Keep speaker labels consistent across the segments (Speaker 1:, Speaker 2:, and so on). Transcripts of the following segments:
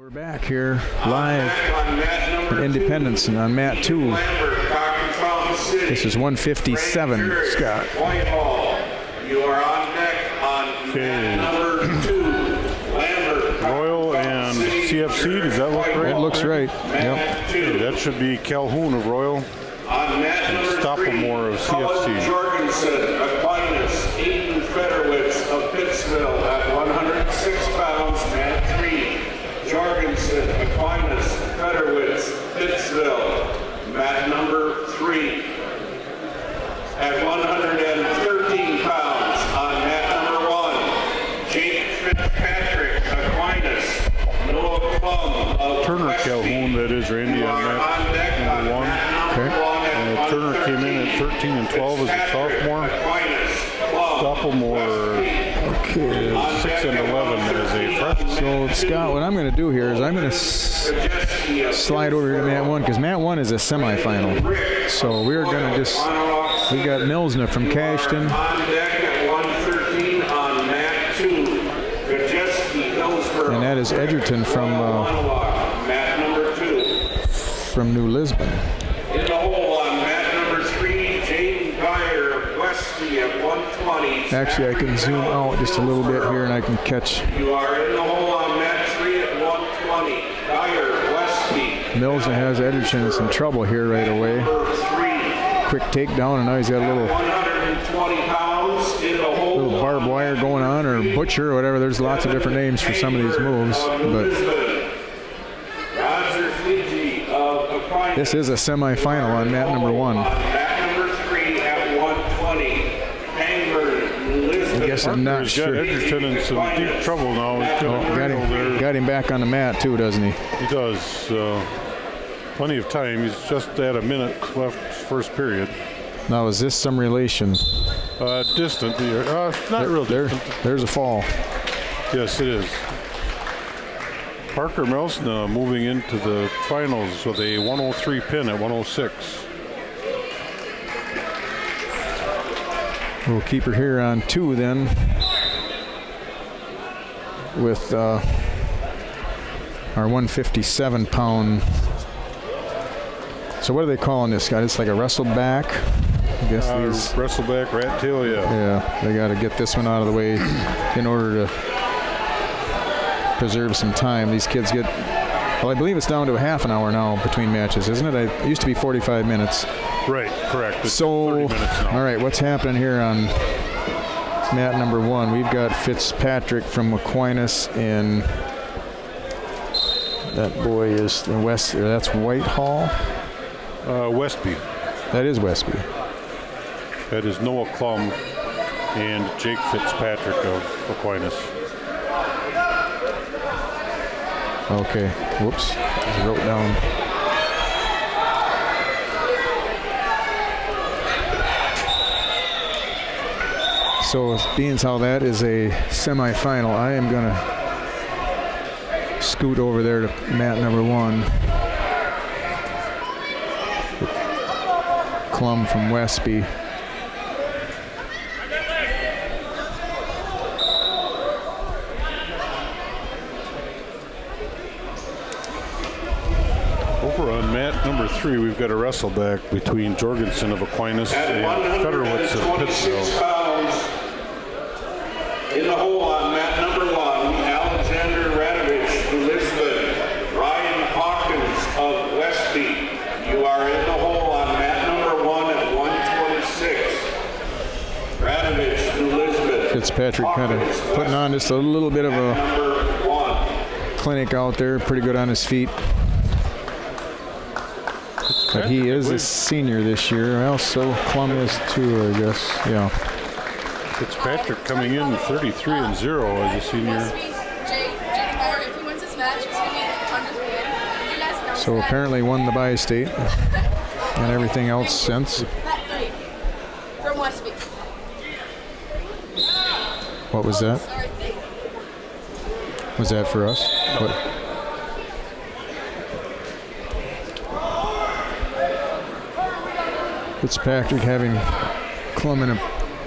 Speaker 1: We're back here live at Independence and on mat 2. This is 157, Scott.
Speaker 2: You are on deck on mat number 2.
Speaker 3: Royal and CFC, does that look right?
Speaker 1: It looks right. Yep.
Speaker 3: Okay, that should be Calhoun of Royal and Stoppelmore of CFC.
Speaker 2: Jorgensen, Aquinas, Aiden Federwitz of Pittsville at 106 pounds, mat 3. Jorgensen, Aquinas, Federwitz, Pittsville, mat number 3. At 113 pounds on mat number 1, Jake Fitzpatrick, Aquinas, Noah Plum of
Speaker 3: Turner
Speaker 2: Westby.
Speaker 3: Calhoun, that is Randy on mat number 1.
Speaker 1: Okay.
Speaker 3: Turner came in at 13 and 12 as a sophomore. Stoppelmore is 6 and 11 as a freshman.
Speaker 1: So, Scott, what I'm going to do here is I'm going to slide over here to mat 1 because mat 1 is a semifinal. So we're going to just, we got Milsna from Cashton.
Speaker 2: On deck at 113 on mat 2, Gajeski, Hillsborough.
Speaker 1: And that is Edgerton from
Speaker 2: mat number 2.
Speaker 1: from New Lisbon.
Speaker 2: In the hole on mat number 3, Jaden Geyer of Westby at 120.
Speaker 1: Actually, I can zoom out just a little bit here and I can catch
Speaker 2: You are in the hole on mat 3 at 120. Geyer, Westby.
Speaker 1: Milsna has Edgerton in some trouble here right away.
Speaker 2: Number 3.
Speaker 1: Quick takedown, and now he's got a little
Speaker 2: 120 pounds in the hole.
Speaker 1: barbed wire going on, or butcher, or whatever. There's lots of different names for some of these moves, but
Speaker 2: Roger Fiji of Aquinas.
Speaker 1: this is a semifinal on mat number 1.
Speaker 2: Mat number 3 at 120. Hangburn, Lisbon.
Speaker 1: I guess I'm not
Speaker 3: He's got
Speaker 1: sure.
Speaker 3: Edgerton in some deep trouble now. He's got a cradle there.
Speaker 1: Got him back on the mat too, doesn't he?
Speaker 3: He does. Plenty of time. He's just at a minute left first period.
Speaker 1: Now, is this some relation?
Speaker 3: Distant. Not real distant.
Speaker 1: There's a fall.
Speaker 3: Yes, it is. Parker Milsna moving into the finals with a 103 pin at 106.
Speaker 1: We'll keep her here on 2 then with our 157-pound. So what are they calling this guy? It's like a wrestle back. I guess these
Speaker 3: Wrestleback, rat tail, yeah.
Speaker 1: Yeah, they got to get this one out of the way in order to preserve some time. These kids get, well, I believe it's down to a half an hour now between matches, isn't it? It used to be 45 minutes.
Speaker 3: Right, correct. It's
Speaker 1: So,
Speaker 3: 30 minutes now.
Speaker 1: all right, what's happening here on mat number 1? We've got Fitzpatrick from Aquinas, and that boy is the West, or that's Whitehall.
Speaker 3: Westby.
Speaker 1: That is Westby.
Speaker 3: That is Noah Klum and Jake Fitzpatrick of Aquinas.
Speaker 1: Okay, whoops, I wrote down. So being as how that is a semifinal, I am gonna scoot over there to mat number 1. Klum from Westby.
Speaker 3: Over on mat number 3, we've got a wrestleback between Jorgensen of Aquinas and Federwitz of
Speaker 2: 126
Speaker 3: Pittsville.
Speaker 2: pounds. In the hole on mat number 1, Alexander Radovich, Lisbon. Ryan Hawkins of Westby. You are in the hole on mat number 1 at 126. Radovich, Lisbon.
Speaker 1: Fitzpatrick kind of putting on just a little bit of a
Speaker 2: Number 1.
Speaker 1: clinic out there, pretty good on his feet. But he is a senior this year. Also, Klum is too, I guess. Yeah.
Speaker 3: Fitzpatrick coming in 33 and 0 as a senior.
Speaker 1: So apparently won the bi-state and everything else since.
Speaker 4: From Westby.
Speaker 1: What was that? Was that for us? What? Fitzpatrick having Klum in a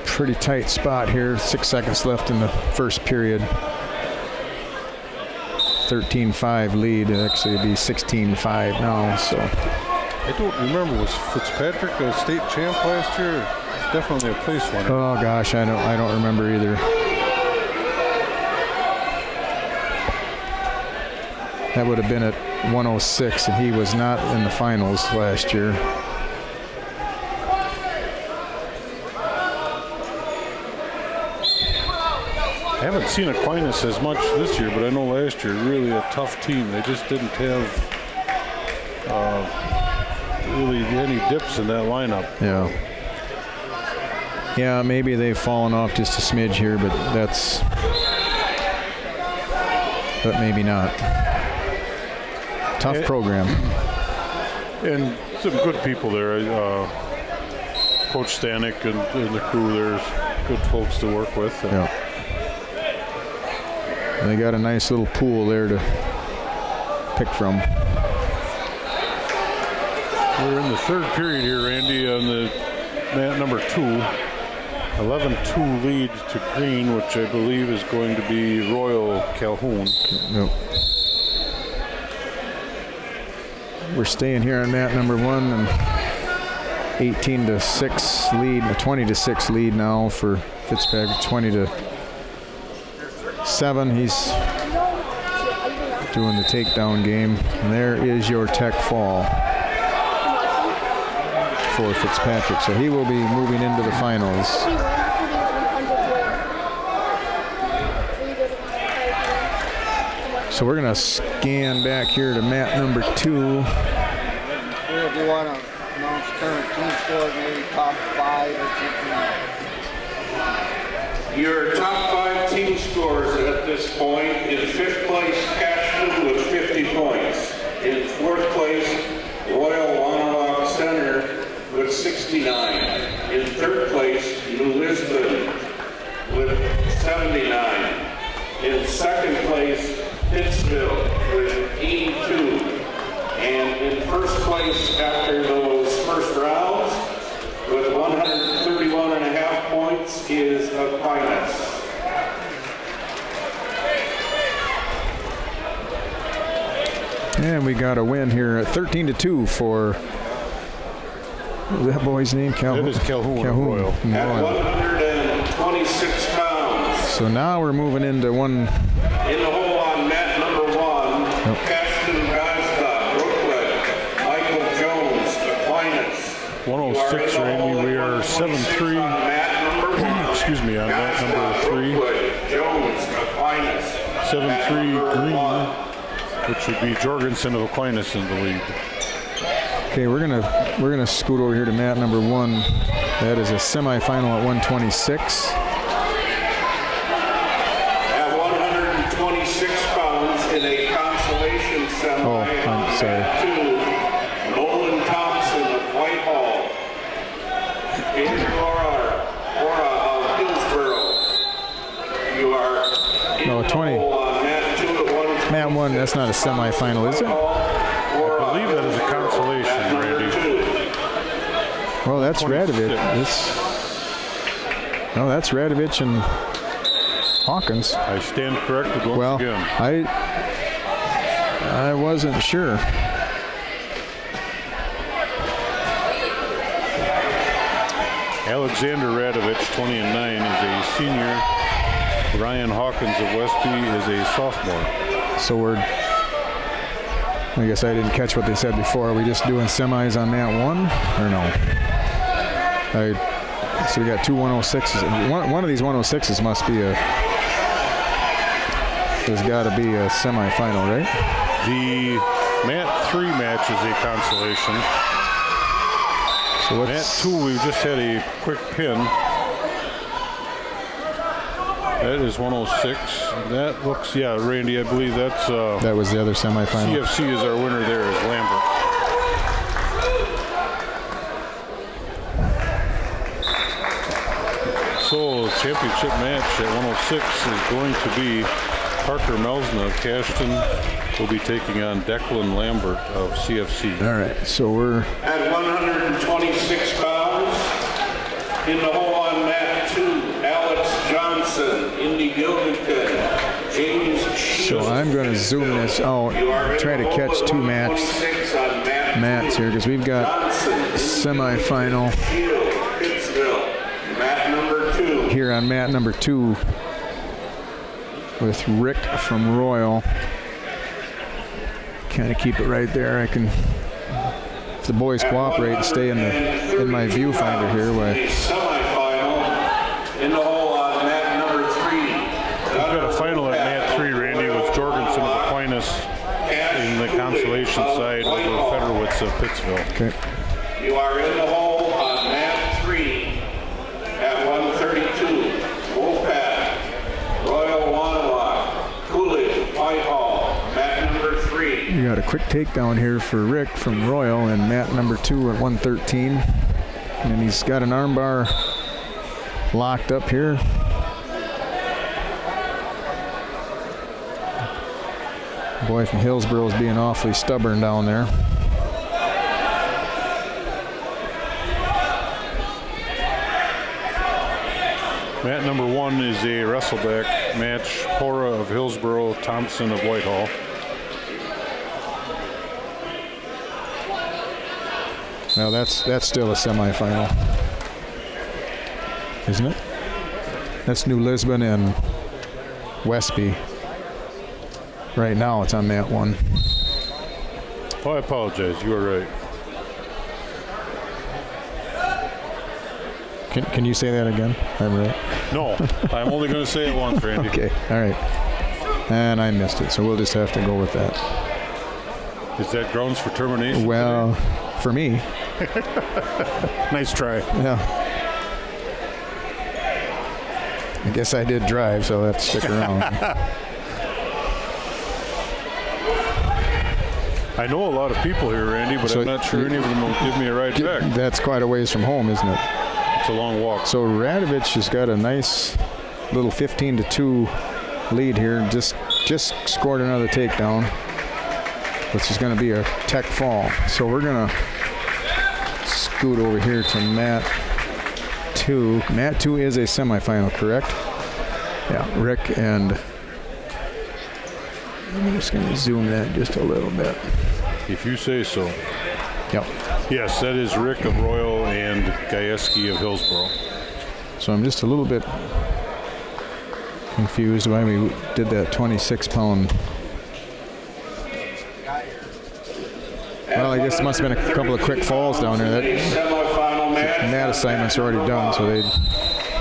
Speaker 1: pretty tight spot here. 6 seconds left in the first period. 13-5 lead. Actually, it'd be 16-5 now. So
Speaker 3: I don't remember. Was Fitzpatrick a state champ last year? It's definitely a place winner.
Speaker 1: oh gosh, I don't remember either. That would have been at 106, and he was not in the finals last year.
Speaker 3: I haven't seen Aquinas as much this year, but I know last year, really a tough team. They just didn't have really any dips in that lineup.
Speaker 1: Yeah. Yeah, maybe they've fallen off just a smidge here, but maybe not. Tough program.
Speaker 3: And some good people there. Coach Stanek and the crew, there's good folks to work with.
Speaker 1: Yeah. They got a nice little pool there to pick from.
Speaker 3: We're in the third period here, Randy, on the mat number 2. 11-2 lead to green, which I believe is going to be Royal Calhoun.
Speaker 1: Yep. We're staying here on mat number 1, and 18-6 lead, a 20-6 lead now for Fitzpatrick. 20-7. He's doing the takedown game. And there is your tech fall for Fitzpatrick. So he will be moving into the finals. So we're going to scan back here to mat number 2.
Speaker 5: Do you want to announce current team scores, maybe top 5 or something?
Speaker 2: Your top 5 team scores at this point: in 5th place, Cashman with 50 points. In 4th place, Royal Wanawag Center with 69. In 3rd place, New Lisbon with 79. In 2nd place, Pittsville with 82. And in 1st place after those first rounds with 131.5 points is Aquinas.
Speaker 1: And we got a win here at 13-2 for, what was that boy's name? Calhoun.
Speaker 3: That is Calhoun. Royal.
Speaker 2: At 126 pounds.
Speaker 1: So now we're moving into one.
Speaker 2: In the hole on mat number 1, Cashman, Gosda, Brooklyn, Michael Jones, Aquinas.
Speaker 3: 106, Randy. We are 7-3. Excuse me, on mat number 3.
Speaker 2: Jones, Aquinas.
Speaker 3: 7-3 green, which would be Jorgensen of Aquinas in the lead.
Speaker 1: Okay, we're gonna scoot over here to mat number 1. That is a semifinal at 126.
Speaker 2: At 126 pounds in a consolation semi.
Speaker 1: Oh, I'm sorry.
Speaker 2: 2, Nolan Thompson of Whitehall. Andrew Ora of Hillsborough. You are in
Speaker 1: No, 20.
Speaker 2: the hole on mat 2 at 126.
Speaker 1: Mat 1, that's not a semifinal, is it?
Speaker 3: I believe that is a consolation, Randy.
Speaker 1: Well, that's
Speaker 3: 26.
Speaker 1: Radovich. No, that's Radovich and Hawkins.
Speaker 3: I stand corrected once
Speaker 1: Well,
Speaker 3: again.
Speaker 1: I wasn't sure.
Speaker 3: Alexander Radovich, 20-9, is a senior. Ryan Hawkins of Westby is a sophomore.
Speaker 1: So I guess I didn't catch what they said before. Are we just doing semis on mat 1 or no? So we got 2 106s. One of these 106s must be there's got to be a semifinal, right?
Speaker 3: The mat 3 match is a consolation.
Speaker 1: So
Speaker 3: Mat 2, we've just had a quick pin. That is 106. That looks, yeah, Randy, I believe that's
Speaker 1: that was the other semifinal.
Speaker 3: CFC is our winner there, is Lambert. So the championship match at 106 is going to be Parker Melsna of Cashton will be taking on Declan Lambert of CFC.
Speaker 1: All right, so we're
Speaker 2: At 126 pounds, in the hole on mat 2, Alex Johnson, Indy Gilligan, James Sheehan.
Speaker 1: So I'm going to zoom this out, try to catch two mats here, because we've got semifinal here on mat number 2 with Rick from Royal. Kind of keep it right there. I can, if the boys cooperate and stay in my viewfinder here.
Speaker 2: In the hole on mat number 3.
Speaker 3: We've got a final at mat 3, Randy, with Jorgensen of Aquinas in the consolation side over Federowitz of Pittsville.
Speaker 1: Okay.
Speaker 2: You are in the hole on mat 3 at 132. Wolfpack, Royal Wanawak, Coolidge, Whitehall, mat number 3.
Speaker 1: You got a quick takedown here for Rick from Royal and mat number 2 at 113. And he's got an armbar locked up here. Boy from Hillsborough is being awfully stubborn down there.
Speaker 3: Mat number 1 is a wrestleback match. Hora of Hillsborough, Thompson of Whitehall.
Speaker 1: Now that's still a semifinal, isn't it? That's New Lisbon and Westby. Right now it's on mat 1.
Speaker 3: Oh, I apologize. You are right.
Speaker 1: Can you say that again? I'm right.
Speaker 3: No, I'm only going to say it once, Randy.
Speaker 1: Okay, all right. And I missed it, so we'll just have to go with that.
Speaker 3: Is that grounds for termination?
Speaker 1: Well, for me.
Speaker 3: Nice try.
Speaker 1: Yeah. I guess I did drive, so I'll have to stick around.
Speaker 3: I know a lot of people here, Randy, but
Speaker 1: So
Speaker 3: I'm not sure any of them will give me a ride back.
Speaker 1: That's quite a ways from home, isn't it?
Speaker 3: It's a long walk.
Speaker 1: So Radovich has got a nice little 15-2 lead here. Just scored another takedown, which is going to be a tech fall. So we're going to scoot over here to mat 2. Mat 2 is a semifinal, correct? Yeah, Rick and I'm just going to zoom that just a little bit.
Speaker 3: If you say so.
Speaker 1: Yep.
Speaker 3: Yes, that is Rick of Royal and Gajewski of Hillsborough.
Speaker 1: So I'm just a little bit confused why we did that 26-pound. Well, I guess it must have been a couple of quick falls down there. That assignment's already done, so they.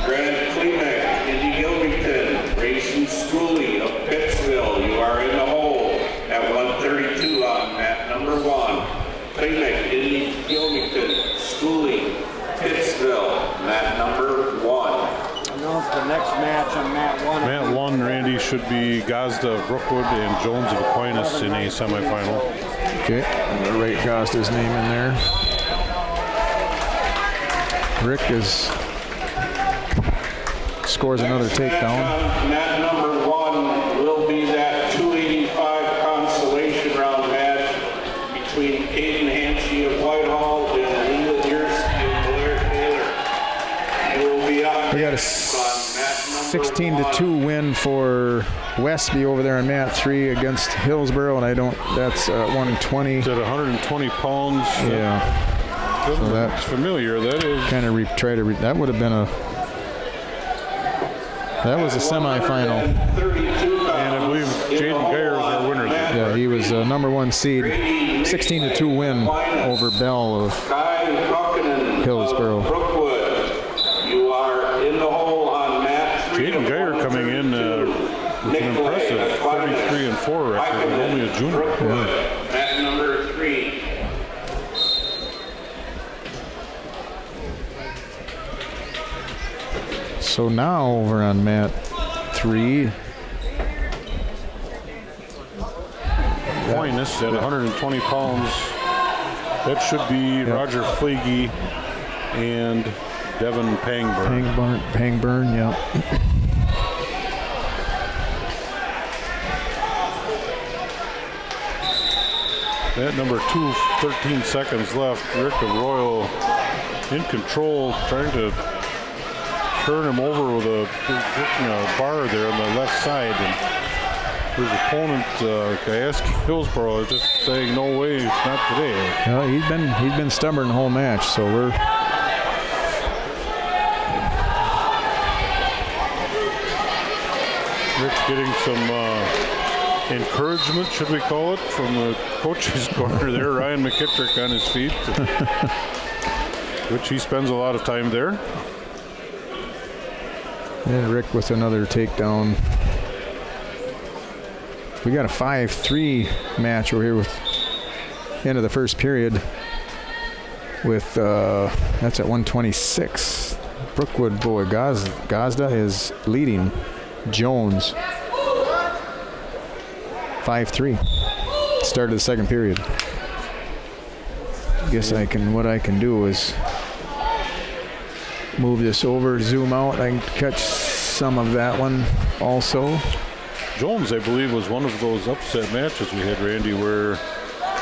Speaker 2: Grant Klimek, Indy Gilmington, Grayson Schooley of Pittsville. You are in the hole at 132 on mat number 1. Klimek, Indy Gilmington, Schooley, Pittsville, mat number 1.
Speaker 5: Announce the next match on mat 1.
Speaker 3: Mat 1, Randy, should be Gazda of Brookwood and Jones of Aquinas in a semifinal.
Speaker 1: Okay, I'm going to rate Gazda's name in there. Rick scores another takedown.
Speaker 2: Mat number 1 will be that 285 consolation round match between Caden Hansey of Whitehall and Leland Yersky of Blair Taylor. You will be up
Speaker 1: We got a
Speaker 2: next on mat number
Speaker 1: 16-2 win for Westby over there on mat 3 against Hillsborough, and that's 120.
Speaker 3: It's at 120 pounds.
Speaker 1: Yeah.
Speaker 3: So
Speaker 1: that's
Speaker 3: familiar. That is
Speaker 1: kind of that would have been that was a semifinal.
Speaker 3: And I believe Jaden Geyer is our winner there.
Speaker 1: Yeah, he was a number 1 seed. 16-2 win over Bell of Hillsborough.
Speaker 2: Brookwood. You are in the hole on mat 3.
Speaker 3: Jaden Geyer coming in with an impressive 33-4 record, but only a junior.
Speaker 1: Yeah.
Speaker 2: Mat number 3.
Speaker 1: So now over on mat 3.
Speaker 3: Aquinas at 120 pounds. That should be Roger Fleege and Devin Pangburn.
Speaker 1: Pangburn, yeah.
Speaker 3: At number 2, 13 seconds left. Rick of Royal in control, trying to turn him over with a bar there on the left side. And His opponent, Gajewski Hillsborough, is just saying no way, not today.
Speaker 1: Well, he's been stubborn the whole match, so we're
Speaker 3: Rick's getting some encouragement, should we call it, from the coach's corner there. Ryan McKittrick on his feet, which he spends a lot of time there.
Speaker 1: and Rick with another takedown. We got a 5-3 match over here with end of the first period with that's at 126. Brookwood boy Gazda is leading Jones 5-3. Start of the second period. Guess what I can do is move this over, zoom out. I can catch some of that one also.
Speaker 3: Jones, I believe, was one of those upset matches we had, Randy, where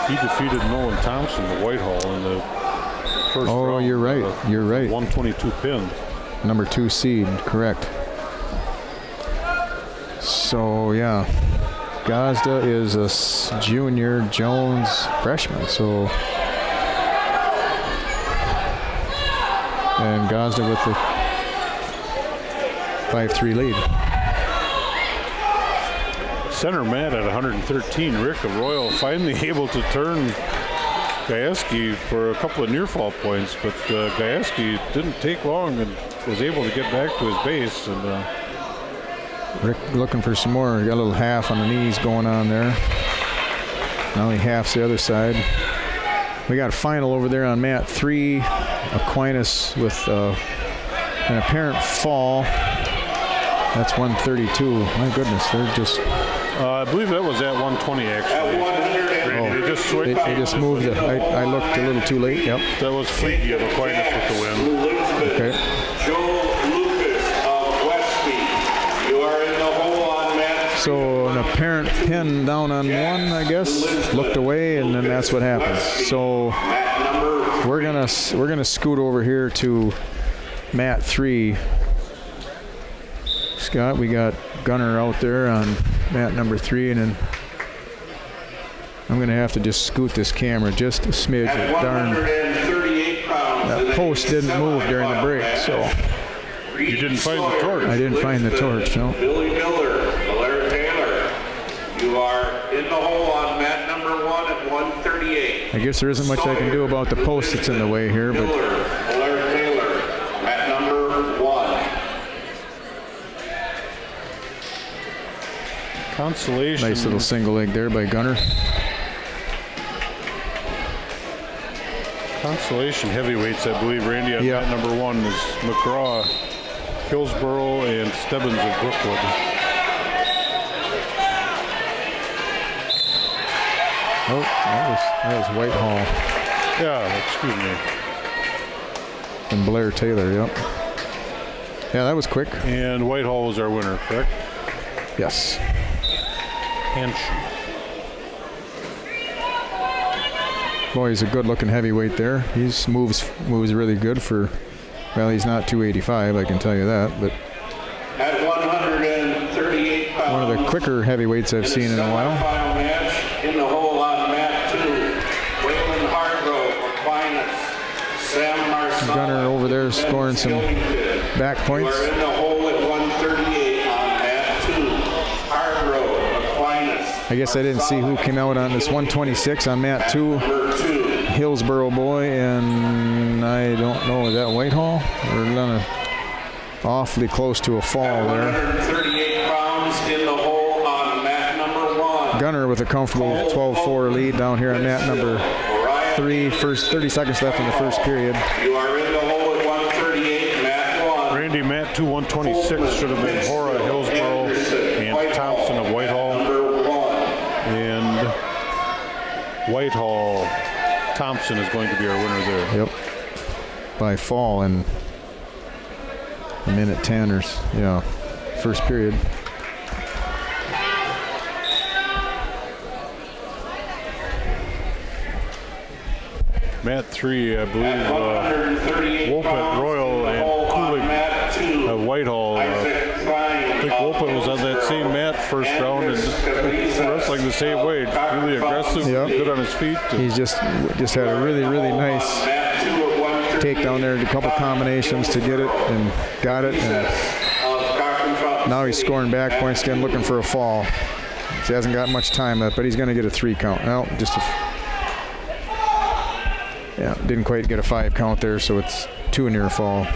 Speaker 3: he defeated Nolan Thompson to Whitehall in the first round.
Speaker 1: Oh, you're right. You're right.
Speaker 3: 122 pin.
Speaker 1: Number 2 seed, correct. So, yeah. Gazda is a junior, Jones freshman. So, and Gazda with the 5-3 lead.
Speaker 3: Center mat at 113. Rick of Royal finally able to turn Gajewski for a couple of near fall points, but Gajewski didn't take long and was able to get back to his base. And
Speaker 1: Rick looking for some more. Got a little half on the knees going on there. Now he halves the other side. We got a final over there on mat 3. Aquinas with an apparent fall. That's 132. My goodness, they're just...
Speaker 3: I believe that was at 120, actually.
Speaker 2: At 100.
Speaker 3: They just switched.
Speaker 1: They just moved it. I looked a little too late. Yep.
Speaker 3: That was Fleety of Aquinas with the win.
Speaker 1: Okay.
Speaker 2: Joel Lucas of Westby. You are in the hole on mat.
Speaker 1: So an apparent pin down on one, I guess. Looked away, and then that's what happens. So we're gonna scoot over here to mat 3. Scott, we got Gunner out there on mat number 3, and then I'm going to have to just scoot this camera just a smidge. Darn, that post didn't move during the break, so.
Speaker 3: You didn't find the torch.
Speaker 1: I didn't find the torch, no.
Speaker 2: Billy Miller, Blair Taylor. You are in the hole on mat number 1 at 138.
Speaker 1: I guess there isn't much I can do about the post that's in the way here, but.
Speaker 2: Miller, Blair Taylor, mat number 1.
Speaker 3: Consolation.
Speaker 1: Nice little single leg there by Gunner.
Speaker 3: Consolation heavyweights, I believe, Randy, on
Speaker 1: Yeah.
Speaker 3: mat number 1 is McGraw, Hillsborough, and Stebbins of Brookwood.
Speaker 1: Oh, that was Whitehall
Speaker 3: Yeah, excuse me.
Speaker 1: and Blair Taylor, yep. Yeah, that was quick.
Speaker 3: And Whitehall was our winner, correct?
Speaker 1: Yes. Boy, he's a good-looking heavyweight there. He's moves really good for. Well, he's not 285, I can tell you that. But
Speaker 2: At 138 pounds.
Speaker 1: one of the quicker heavyweights I've seen in a while.
Speaker 2: Final match in the hole on mat 2. Waylon Hargrove, Aquinas, Sam Marcel.
Speaker 1: Gunner over there scoring some back points.
Speaker 2: You are in the hole at 138 on mat 2. Hargrove, Aquinas.
Speaker 1: I guess I didn't see who came out on this 126 on mat 2.
Speaker 2: Number 2.
Speaker 1: Hillsborough boy, and I don't know, is that Whitehall? We're gonna awfully close to a fall there.
Speaker 2: 138 pounds in the hole on mat number 1.
Speaker 1: Gunner with a comfortable 12-4 lead down here on mat number 3. First 30 seconds left in the first period.
Speaker 2: You are in the hole at 138, mat 1.
Speaker 3: Randy, mat 2, 126 should have been Hora, Hillsborough, and Thompson of Whitehall.
Speaker 2: Number 1.
Speaker 3: And Whitehall, Thompson is going to be our winner there.
Speaker 1: Yep. By fall in a minute 10 or yeah, first period.
Speaker 3: Mat 3, I believe,
Speaker 2: At 138
Speaker 3: Wolpett,
Speaker 2: pounds
Speaker 3: Royal,
Speaker 2: in the
Speaker 3: and
Speaker 2: hole on
Speaker 3: Kulig
Speaker 2: mat 2.
Speaker 3: of Whitehall. I
Speaker 2: Isaac Klein
Speaker 3: think
Speaker 2: of
Speaker 3: Wolpett was on that same mat first round, and wrestling the same way. Really aggressive,
Speaker 1: Yep.
Speaker 3: good on his feet.
Speaker 1: He's just had a really, really nice takedown there, a couple combinations to get it, and got it. And now he's scoring back points again, looking for a fall. He hasn't got much time left, but he's going to get a 3 count. Well, didn't quite get a 5 count there, so it's 2 near fall.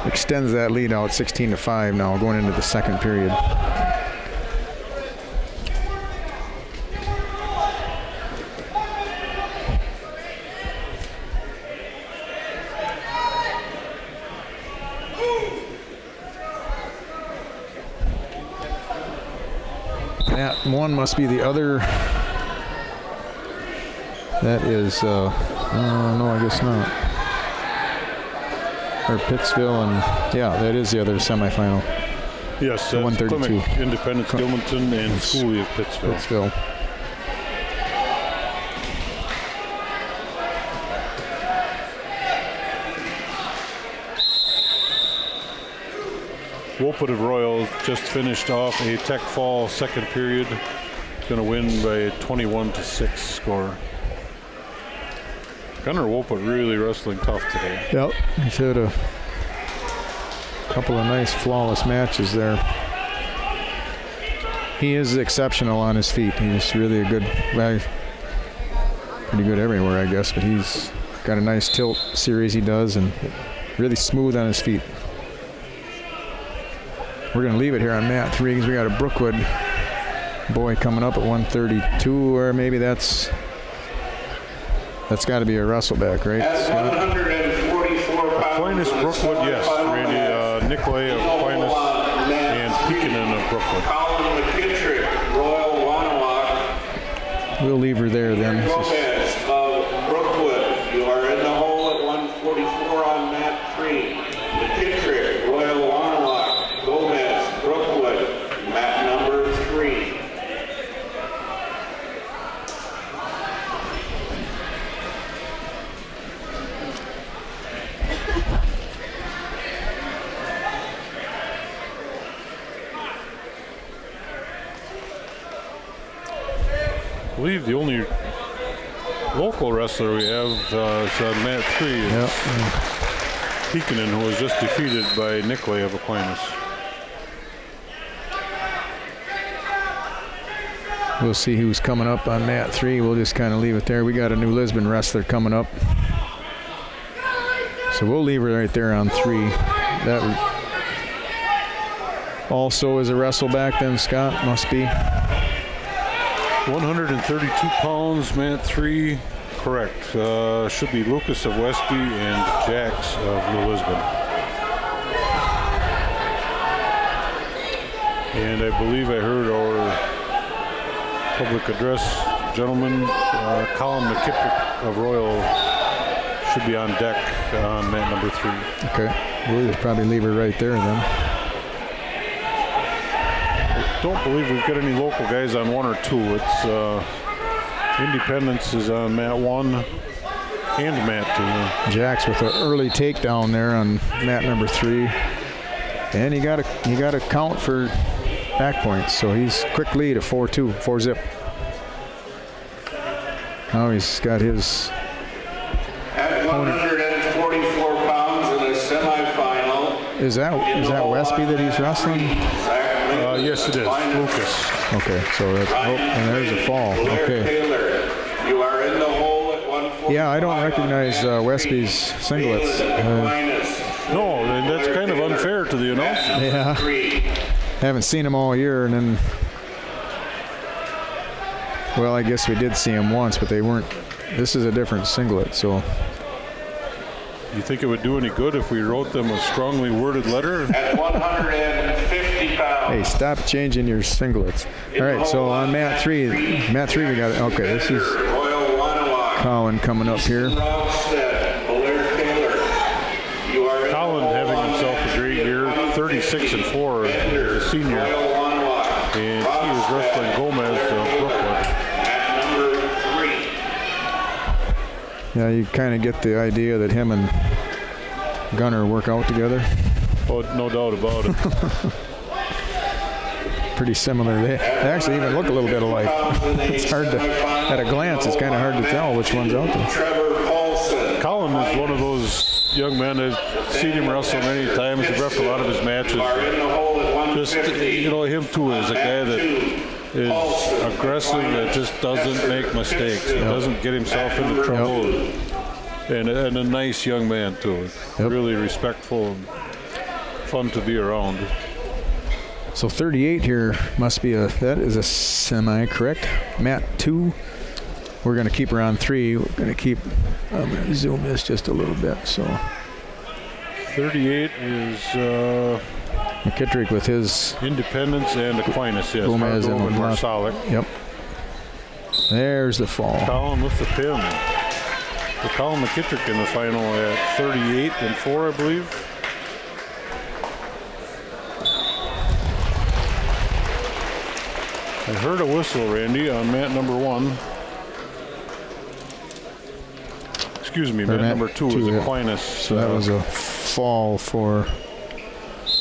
Speaker 1: Extends that lead out 16-5 now, going into the second period. That one must be the other. That is, no, I guess not. Or Pittsville, and yeah, that is the other semifinal.
Speaker 3: Yes,
Speaker 1: The
Speaker 3: that's
Speaker 1: 132.
Speaker 3: Plymouth, Independence, Gilmanton, and Schooley of Pittsville.
Speaker 1: Pittsville.
Speaker 3: Wolpett of Royal just finished off a tech fall second period. Going to win by a 21-6 score. Gunnar Wolpett really wrestling tough today.
Speaker 1: Yep, he's had a couple of nice flawless matches there. He is exceptional on his feet. He's really a good guy. Pretty good everywhere, I guess, but he's got a nice tilt series he does, and really smooth on his feet. We're going to leave it here on mat 3 because we got a Brookwood boy coming up at 132, or maybe that's got to be a wrestleback, right?
Speaker 2: At 144 pounds.
Speaker 3: Aquinas, Brookwood, yes. Randy Nicolay of Aquinas and Peekinen of Brookwood.
Speaker 2: Colin McKittrick, Royal Wanawak.
Speaker 1: We'll leave her there then.
Speaker 2: Gomez of Brookwood. You are in the hole at 144 on mat 3. McKittrick, Royal Wanawak. Gomez, Brookwood, mat number 3.
Speaker 3: I believe the only local wrestler we have is on mat 3 is
Speaker 1: Yep.
Speaker 3: Peekinen, who was just defeated by Nicolay of Aquinas.
Speaker 1: We'll see who's coming up on mat 3. We'll just kind of leave it there. We got a new Lisbon wrestler coming up. So we'll leave her right there on 3. That also is a wrestleback then, Scott, must be.
Speaker 3: 132 pounds, mat 3, correct. Should be Lucas of Westby and Jax of New Lisbon. And I believe I heard our public address gentleman, Colin McKittrick of Royal, should be on deck on mat number 3.
Speaker 1: Okay, we'll just probably leave her right there then.
Speaker 3: Don't believe we've got any local guys on 1 or 2. It's Independence is on mat 1 and mat 2.
Speaker 1: Jax with an early takedown there on mat number 3. And he got a count for back points, so he's quick lead of 4-2, 4-zip. Now he's got his
Speaker 2: At 144 pounds in the semifinal.
Speaker 1: Is that Westby that he's wrestling?
Speaker 3: Yes, it is. Lucas.
Speaker 1: Okay, so that's, and there's a fall. Okay.
Speaker 2: Taylor, you are in the hole at 144.
Speaker 1: Yeah, I don't recognize Westby's singlets.
Speaker 3: No, and that's kind of unfair to the announcer.
Speaker 1: Yeah, haven't seen him all year, and then, well, I guess we did see him once, but they weren't. This is a different singlet, so.
Speaker 3: You think it would do any good if we wrote them a strongly worded letter?
Speaker 2: At 150 pounds.
Speaker 1: Hey, stop changing your singlets. All right, so on mat 3 we got it. Okay, this is
Speaker 2: Royal Wanawak.
Speaker 1: Colin coming up here.
Speaker 3: Colin having himself a great year, 36-4 as a senior. And he was wrestling Gomez of Brookwood.
Speaker 2: At number 3.
Speaker 1: Yeah, you kind of get the idea that him and Gunnar work out together.
Speaker 3: Oh, no doubt about it.
Speaker 1: pretty similar. They actually even look a little bit alike. It's hard to, at a glance, it's kind of hard to tell which one's out there.
Speaker 2: Trevor Paulson.
Speaker 3: Colin is one of those young men. I've seen him wrestle many times. He's reffed a lot of his matches. Just, him too is a guy that is aggressive, that just doesn't make mistakes. He doesn't get himself into trouble. And a nice young man too. Really respectful and fun to be around.
Speaker 1: So 38 here must be that is a semi, correct? Mat 2. We're going to keep her on 3. We're going to keep, I'm going to zoom this just a little bit. So
Speaker 3: 38 is
Speaker 1: McKittrick with his
Speaker 3: Independence and Aquinas, yes.
Speaker 1: Gomez and
Speaker 3: Marsalic.
Speaker 1: Yep. There's the fall.
Speaker 3: Colin with the pin. For Colin McKittrick in the final at 38 and 4, I believe. I heard a whistle, Randy, on mat number 1. Excuse me, mat number 2 is Aquinas.
Speaker 1: So that was a fall for...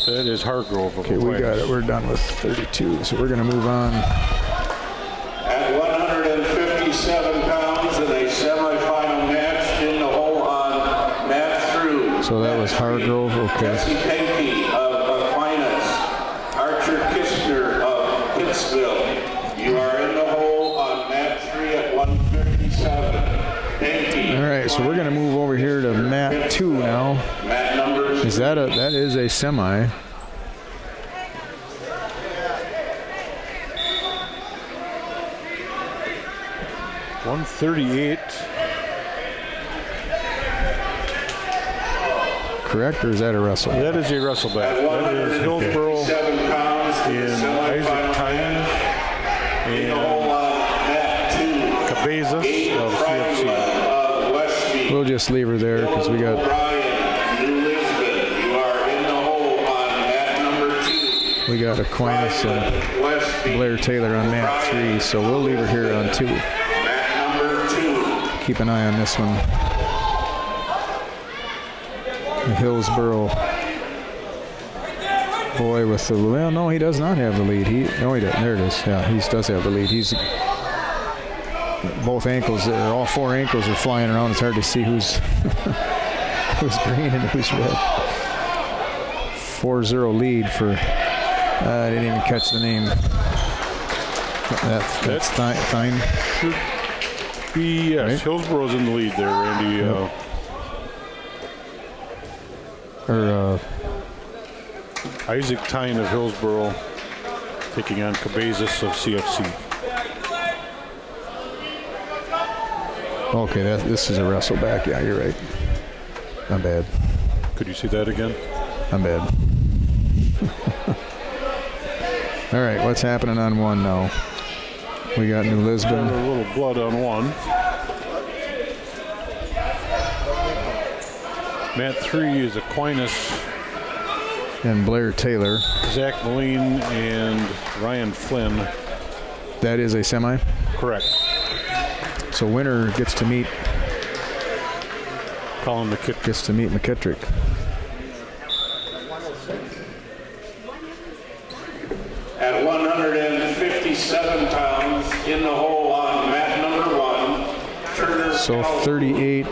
Speaker 3: That is Hargrove of
Speaker 1: Okay,
Speaker 3: Aquinas.
Speaker 1: we got it. We're done with 32. So we're going to move on.
Speaker 2: At 157 pounds in a semifinal match in the hole on mat 3.
Speaker 1: So that was Hargrove. Okay.
Speaker 2: Jesse Penke of Aquinas. Archer Kistner of Pittsville. You are in the hole on mat 3 at 157. Penke.
Speaker 1: All right, so we're going to move over here to mat 2 now.
Speaker 2: Mat number 2.
Speaker 1: That is a semi.
Speaker 3: $138.
Speaker 1: Correct, or is that a wrestle?
Speaker 3: That is a wrestle back. That is Hillsborough in Isaac Tyne and Cabezas of CFC.
Speaker 1: We'll just leave her there because we got Aquinas and Blair Taylor on mat 3, so we'll leave her here on 2. Keep an eye on this one. The Hillsborough boy with the, well, no, he does not have the lead. He doesn't. There it is. Yeah, he does have the lead. He's both ankles, all 4 ankles are flying around. It's hard to see who's who's green and who's red. 4-0 lead for. I didn't even catch the name. That's Thine.
Speaker 3: Should be, yes. Right? Hillsborough's in the lead there, Randy. Isaac Tyne of Hillsborough taking on Cabezas of CFC.
Speaker 1: Okay, this is a wrestle back. Yeah, you're right. I'm bad.
Speaker 3: Could you see that again?
Speaker 1: I'm bad. All right, what's happening on 1 now? We got New Lisbon.
Speaker 3: Got a little blood on 1. Mat 3 is Aquinas
Speaker 1: and Blair Taylor.
Speaker 3: Zach Moline and Ryan Flynn.
Speaker 1: That is a semi?
Speaker 3: Correct.
Speaker 1: So winner gets to meet
Speaker 3: Colin McKittrick.
Speaker 1: Gets to meet McKittrick.
Speaker 2: At 157 pounds in the hole on mat number 1. Turner.
Speaker 1: So 38.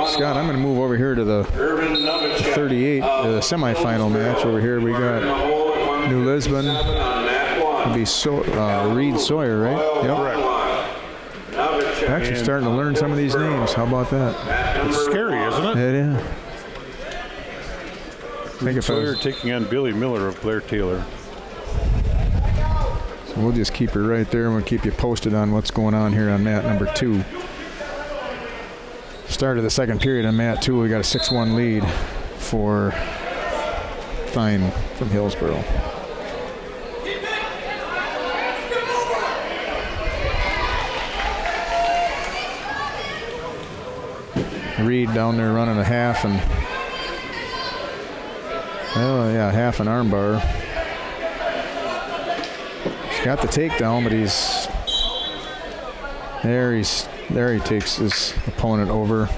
Speaker 1: Scott, I'm gonna move over here to the 38, the semifinal match over here. We got New Lisbon. It'll be Reed Sawyer, right?
Speaker 3: Yep. Correct.
Speaker 1: Actually starting to learn some of these names. How about that?
Speaker 3: It's scary, isn't it?
Speaker 1: It is.
Speaker 3: Reed Sawyer taking on Billy Miller of Blair Taylor.
Speaker 1: So we'll just keep her right there and we'll keep you posted on what's going on here on mat number 2. Start of the second period on mat 2, we got a 6-1 lead for Thine from Hillsborough. Reed down there running a half and half an armbar. He's got the takedown, but there he takes his opponent over.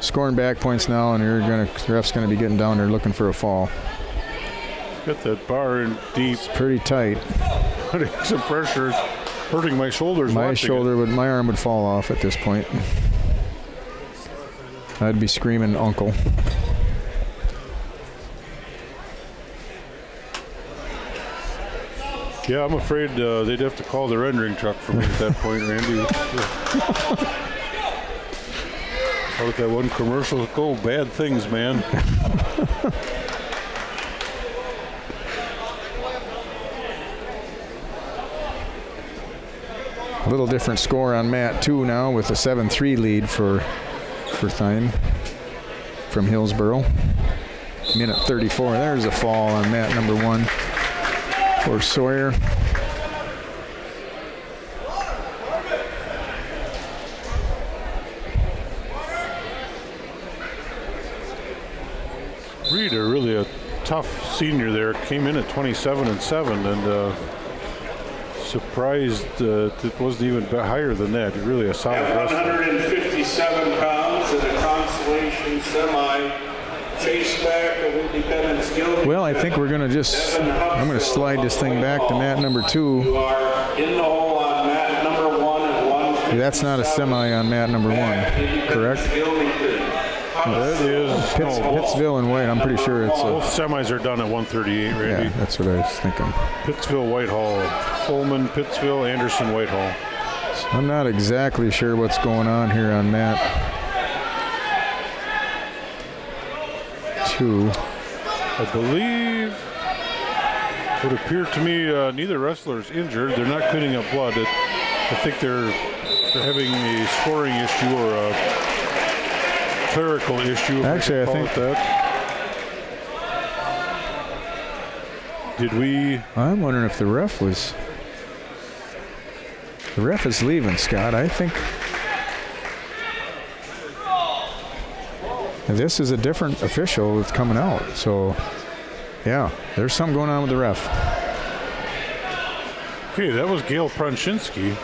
Speaker 1: Scoring back points now, and the ref's going to be getting down there looking for a fall.
Speaker 3: Get that bar in deep.
Speaker 1: Pretty tight.
Speaker 3: Putting some pressure. It's hurting my shoulders.
Speaker 1: My arm would fall off at this point. I'd be screaming uncle.
Speaker 3: Yeah, I'm afraid they'd have to call the rendering truck for me at that point, Randy. How about that one commercial? Go, bad things, man.
Speaker 1: A little different score on mat 2 now with a 7-3 lead for Thine from Hillsborough. Minute 34. There's a fall on mat number 1 for Sawyer.
Speaker 3: Reed, really a tough senior there, came in at 27-7 and surprised it wasn't even higher than that. Really a solid
Speaker 2: At
Speaker 3: wrestler.
Speaker 2: 157 pounds in a consolation semi, chase back of Independence Guilty.
Speaker 1: Well, I think we're going to I'm going to slide this thing back to mat number 2.
Speaker 2: You are in the hole on mat number 1 at 157.
Speaker 1: That's not a semi on mat number 1, correct?
Speaker 3: That is
Speaker 1: Pittsville and White. I'm pretty sure it's
Speaker 3: both semis are done at 138, Randy.
Speaker 1: yeah, that's what I was thinking.
Speaker 3: Pittsville, Whitehall, Pullman, Pittsville, Anderson, Whitehall.
Speaker 1: So I'm not exactly sure what's going on here on mat 2.
Speaker 3: I believe it would appear to me neither wrestler is injured. They're not cleaning up blood. I think they're having a scoring issue or a clerical issue.
Speaker 1: Actually, I think
Speaker 3: that. Did we?
Speaker 1: I'm wondering if the ref is leaving, Scott. I think this is a different official that's coming out. So, yeah, there's something going on with the ref.
Speaker 3: Okay, that was Gail Pronshinsky.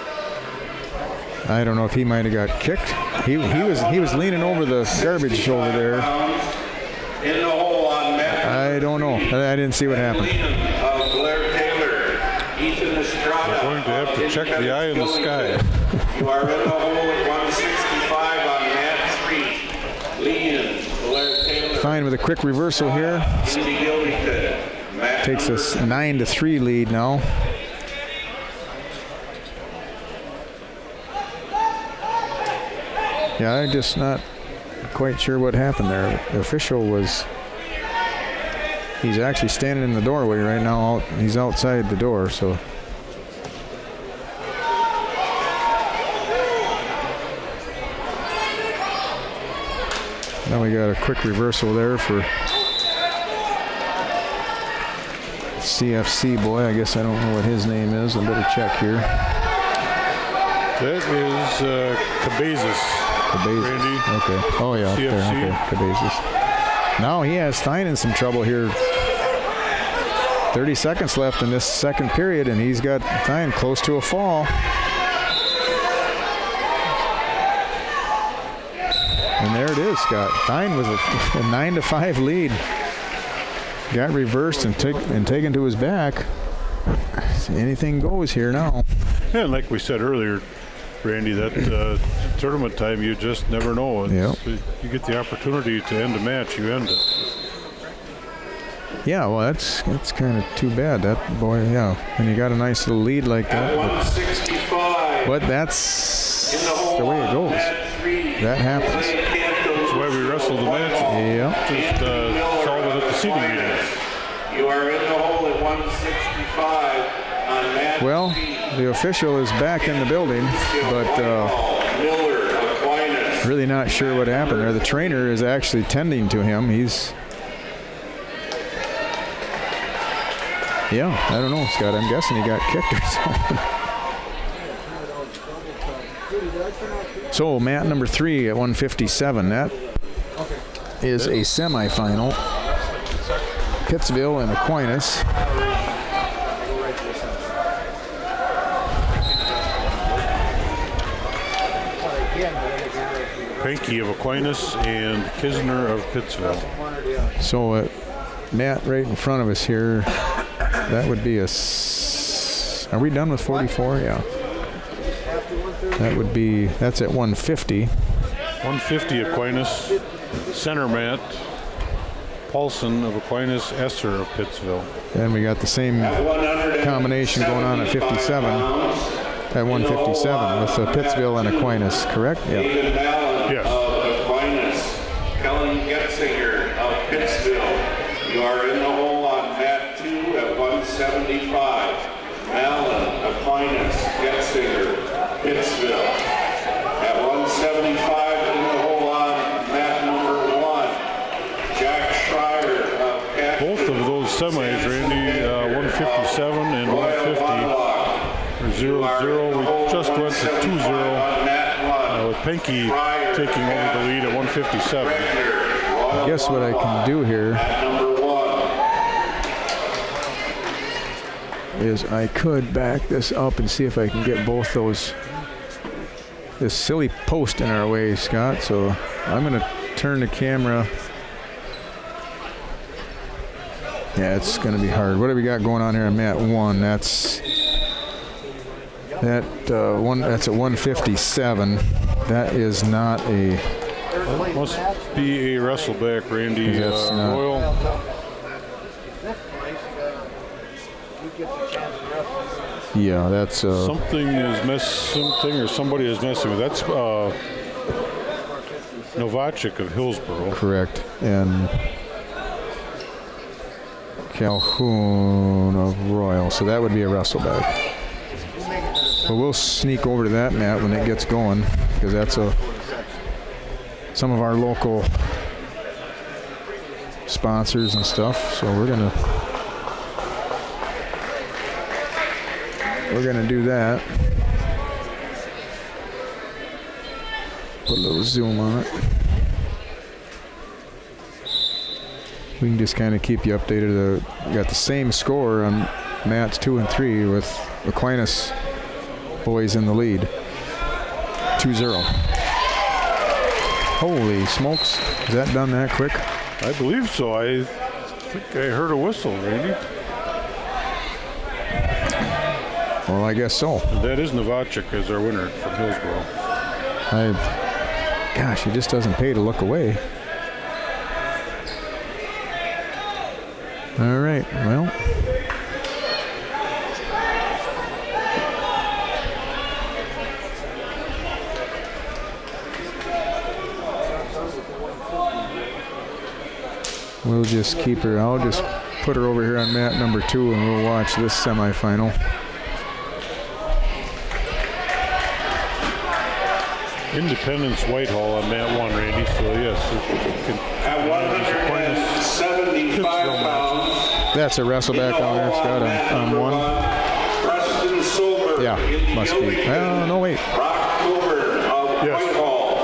Speaker 1: I don't know if he might have got kicked. He was leaning over the garbage over there.
Speaker 2: In the hole on mat.
Speaker 1: I don't know. I didn't see what happened.
Speaker 2: Blair Taylor, Ethan Estrada.
Speaker 3: We're going to have to check the eye in the sky.
Speaker 2: You are in the hole at 165 on mat 3. Lean, Blair Taylor.
Speaker 1: Fine with a quick reversal here. Takes us 9-3 lead now. Yeah, I'm just not quite sure what happened there. The official he's actually standing in the doorway right now. He's outside the door, so. Now we got a quick reversal there for CFC boy. I guess I don't know what his name is. I better check here.
Speaker 3: That is Cabezas.
Speaker 1: Randy. Okay. Oh, yeah.
Speaker 3: CFC.
Speaker 1: There. Okay. Cabezas. Now he has Thine in some trouble here. 30 seconds left in this second period, and he's got Thine close to a fall. And there it is, Scott. Thine was a 9-5 lead. Got reversed and taken to his back. Anything goes here now.
Speaker 3: Yeah, and like we said earlier, Randy, that tournament time, you just never know.
Speaker 1: Yep.
Speaker 3: You get the opportunity to end a match, you end it.
Speaker 1: Yeah, well, that's kind of too bad. That boy, yeah. And you got a nice little lead like that.
Speaker 2: 165.
Speaker 1: But that's the way it goes. That happens.
Speaker 3: That's why we wrestled the match.
Speaker 1: Yeah.
Speaker 3: Just solve it at the seating meeting.
Speaker 2: You are in the hole at 165 on mat.
Speaker 1: Well, the official is back in the building, but
Speaker 2: Miller, Aquinas.
Speaker 1: really not sure what happened there. The trainer is actually tending to him. Yeah, I don't know, Scott. I'm guessing he got kicked or something. So, mat number 3 at 157. That is a semifinal. Pittsville and Aquinas.
Speaker 3: Pankey of Aquinas and Kisner of Pittsville.
Speaker 1: So Matt right in front of us here. That would be are we done with 44? Yeah. That would be, that's at 150.
Speaker 3: 150 Aquinas, center mat, Paulson of Aquinas, Esser of Pittsville.
Speaker 1: And we got the same combination going on at 57, at 157 with Pittsville and Aquinas, correct? Yep.
Speaker 3: Yes.
Speaker 2: Aquinas, Kellen Getzinger of Pittsville. You are in the hole on mat 2 at 175. Allen, Aquinas, Getzinger, Pittsville. At 175 in the hole on mat number 1. Jack Schreier of Cat.
Speaker 3: Both of those semis, Randy, 157 and 150 are 0-0. We just went to 2-0 with Penke taking over the lead at 157.
Speaker 1: I guess what I can do here is I could back this up and see if I can get both those. This silly post in our way, Scott, so I'm going to turn the camera. Yeah, it's going to be hard. What do we got going on here on mat 1? That's at 157. That is not a.
Speaker 3: Must be a wrestleback, Randy.
Speaker 1: That's not.
Speaker 3: Royal.
Speaker 1: Yeah, that's.
Speaker 3: Something or somebody is messing with. That's Novacek of Hillsborough.
Speaker 1: Correct. And Calhoun of Royal. So that would be a wrestleback. But we'll sneak over to that mat when it gets going, because that's some of our local sponsors and stuff. So we're gonna do that. Put a little zoom on it. We can just kind of keep you updated. We got the same score on mats 2 and 3 with Aquinas boys in the lead. 2-0. Holy smokes. Is that done that quick?
Speaker 3: I believe so. I think I heard a whistle, Randy.
Speaker 1: Well, I guess so.
Speaker 3: And that is Novacek as our winner from Hillsborough.
Speaker 1: Gosh, it just doesn't pay to look away. All right, well. We'll just keep her. I'll just put her over here on mat number 2 and we'll watch this semifinal.
Speaker 3: Independence Whitehall on mat 1, Randy. So yes,
Speaker 2: at 175 pounds.
Speaker 1: That's a wrestleback on there, Scott, on 1.
Speaker 2: Preston Silver.
Speaker 1: Yeah, must be. Oh, no, wait.
Speaker 2: Rock Cooper of
Speaker 3: Yes.
Speaker 2: Whitehall.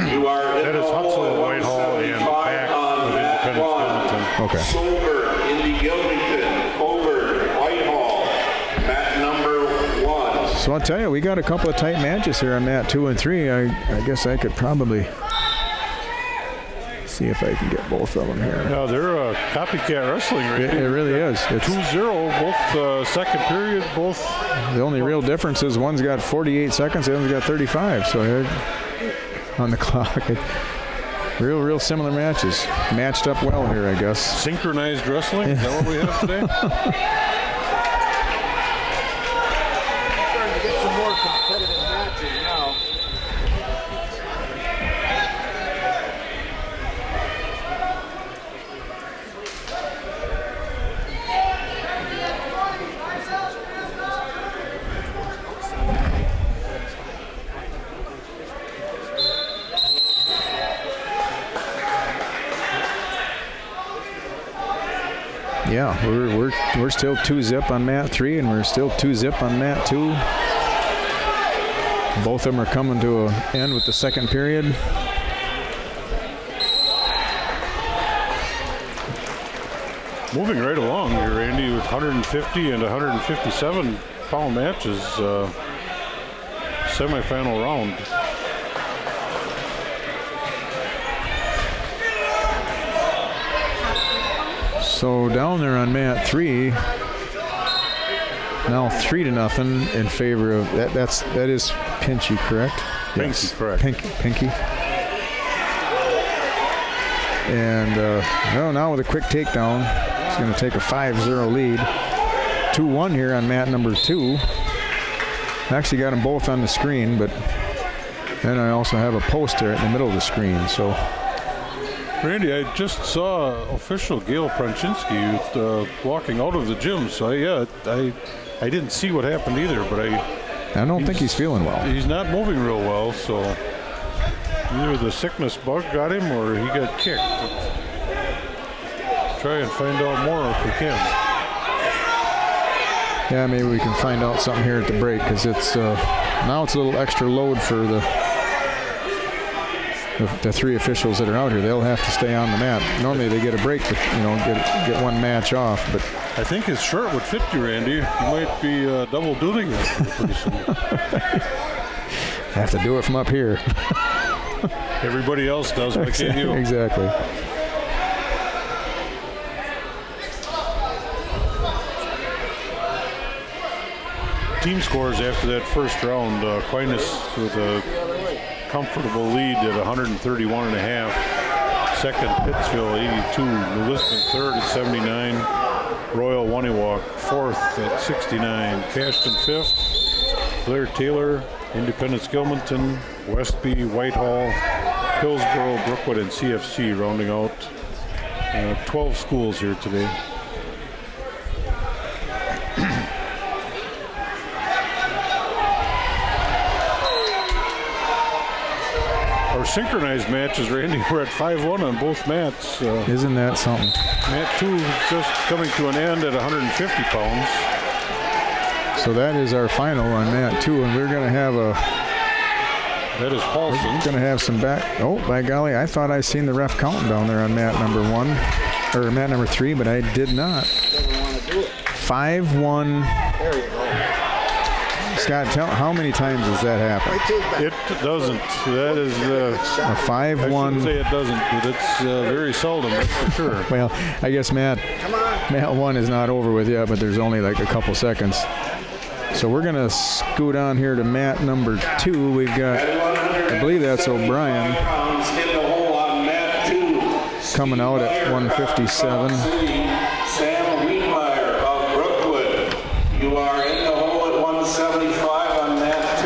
Speaker 2: You are in
Speaker 3: that is
Speaker 2: the
Speaker 3: Hutzel
Speaker 2: hole
Speaker 3: of
Speaker 2: at
Speaker 3: Whitehall and
Speaker 2: 175
Speaker 3: back
Speaker 2: on
Speaker 3: of
Speaker 2: mat
Speaker 3: Independence
Speaker 2: 1.
Speaker 3: Hamilton.
Speaker 1: Okay.
Speaker 2: Silver, Indy Gilmington, Colbert, Whitehall, mat number 1.
Speaker 1: So I'll tell you, we got a couple of tight matches here on mat 2 and 3. I guess I could probably see if I can get both of them here.
Speaker 3: Yeah, they're copycat wrestling, Randy.
Speaker 1: It really is. It's
Speaker 3: 2-0, both second period, both.
Speaker 1: the only real difference is one's got 48 seconds, the other's got 35. So they're on the clock. Real similar matches. Matched up well here, I guess.
Speaker 3: Synchronized wrestling? Is that what we have today?
Speaker 5: Starting to get some more competitive matches now.
Speaker 1: Yeah, we're still 2-zip on mat 3, and we're still 2-zip on mat 2. Both of them are coming to an end with the second period.
Speaker 3: Moving right along here, Randy, with 150 and 157 pound matches, semifinal round.
Speaker 1: So down there on mat 3, now 3-0 in favor of that. That is Pinchy, correct?
Speaker 3: Pinky, correct.
Speaker 1: Pinky. And now with a quick takedown, it's going to take a 5-0 lead. 2-1 here on mat number 2. Actually got them both on the screen, but then I also have a poster in the middle of the screen. So,
Speaker 3: Randy, I just saw official Gail Pranchinski walking out of the gym. So I didn't see what happened either, but
Speaker 1: I don't think he's feeling well.
Speaker 3: He's not moving real well, so either the sickness bug got him or he got kicked. Try and find out more if we can.
Speaker 1: Yeah, maybe we can find out something here at the break, because it's now it's a little extra load for the 3 officials that are out here. They'll have to stay on the mat. Normally they get a break, but get one match off. But
Speaker 3: I think his shirt would fit you, Randy. You might be double duty pretty soon.
Speaker 1: have to do it from up here.
Speaker 3: Everybody else does, but can't you?
Speaker 1: Exactly.
Speaker 3: Team scores after that first round. Aquinas with a comfortable lead at 131.5. Second, Pittsville 82. New Lisbon third at 79. Royal Waniwak fourth at 69. Cashton fifth. Blair Taylor, Independence Gilmanton, Westby, Whitehall, Hillsborough, Brookwood, and CFC rounding out 12 schools here today. Our synchronized matches, Randy, we're at 5-1 on both mats.
Speaker 1: Isn't that something?
Speaker 3: Mat 2 just coming to an end at 150 pounds.
Speaker 1: So that is our final on mat 2, and we're going to have
Speaker 3: That is Paulson.
Speaker 1: going to have some back. Oh, by golly, I thought I seen the ref counting down there on mat number 1, or mat number 3, but I did not. 5-1.
Speaker 5: There you go.
Speaker 1: Scott, tell how many times does that happen?
Speaker 3: It doesn't. That is
Speaker 1: A
Speaker 3: I
Speaker 1: 5-1.
Speaker 3: shouldn't say it doesn't, but it's very seldom, that's for sure.
Speaker 1: Well, I guess mat 1 is not over with yet, but there's only like a couple seconds. So we're going to scoot on here to mat number 2. We've got, I believe that's O'Brien, coming out at 157.
Speaker 2: Sam Wiedmeyer of Brookwood. You are in the hole at 175 on mat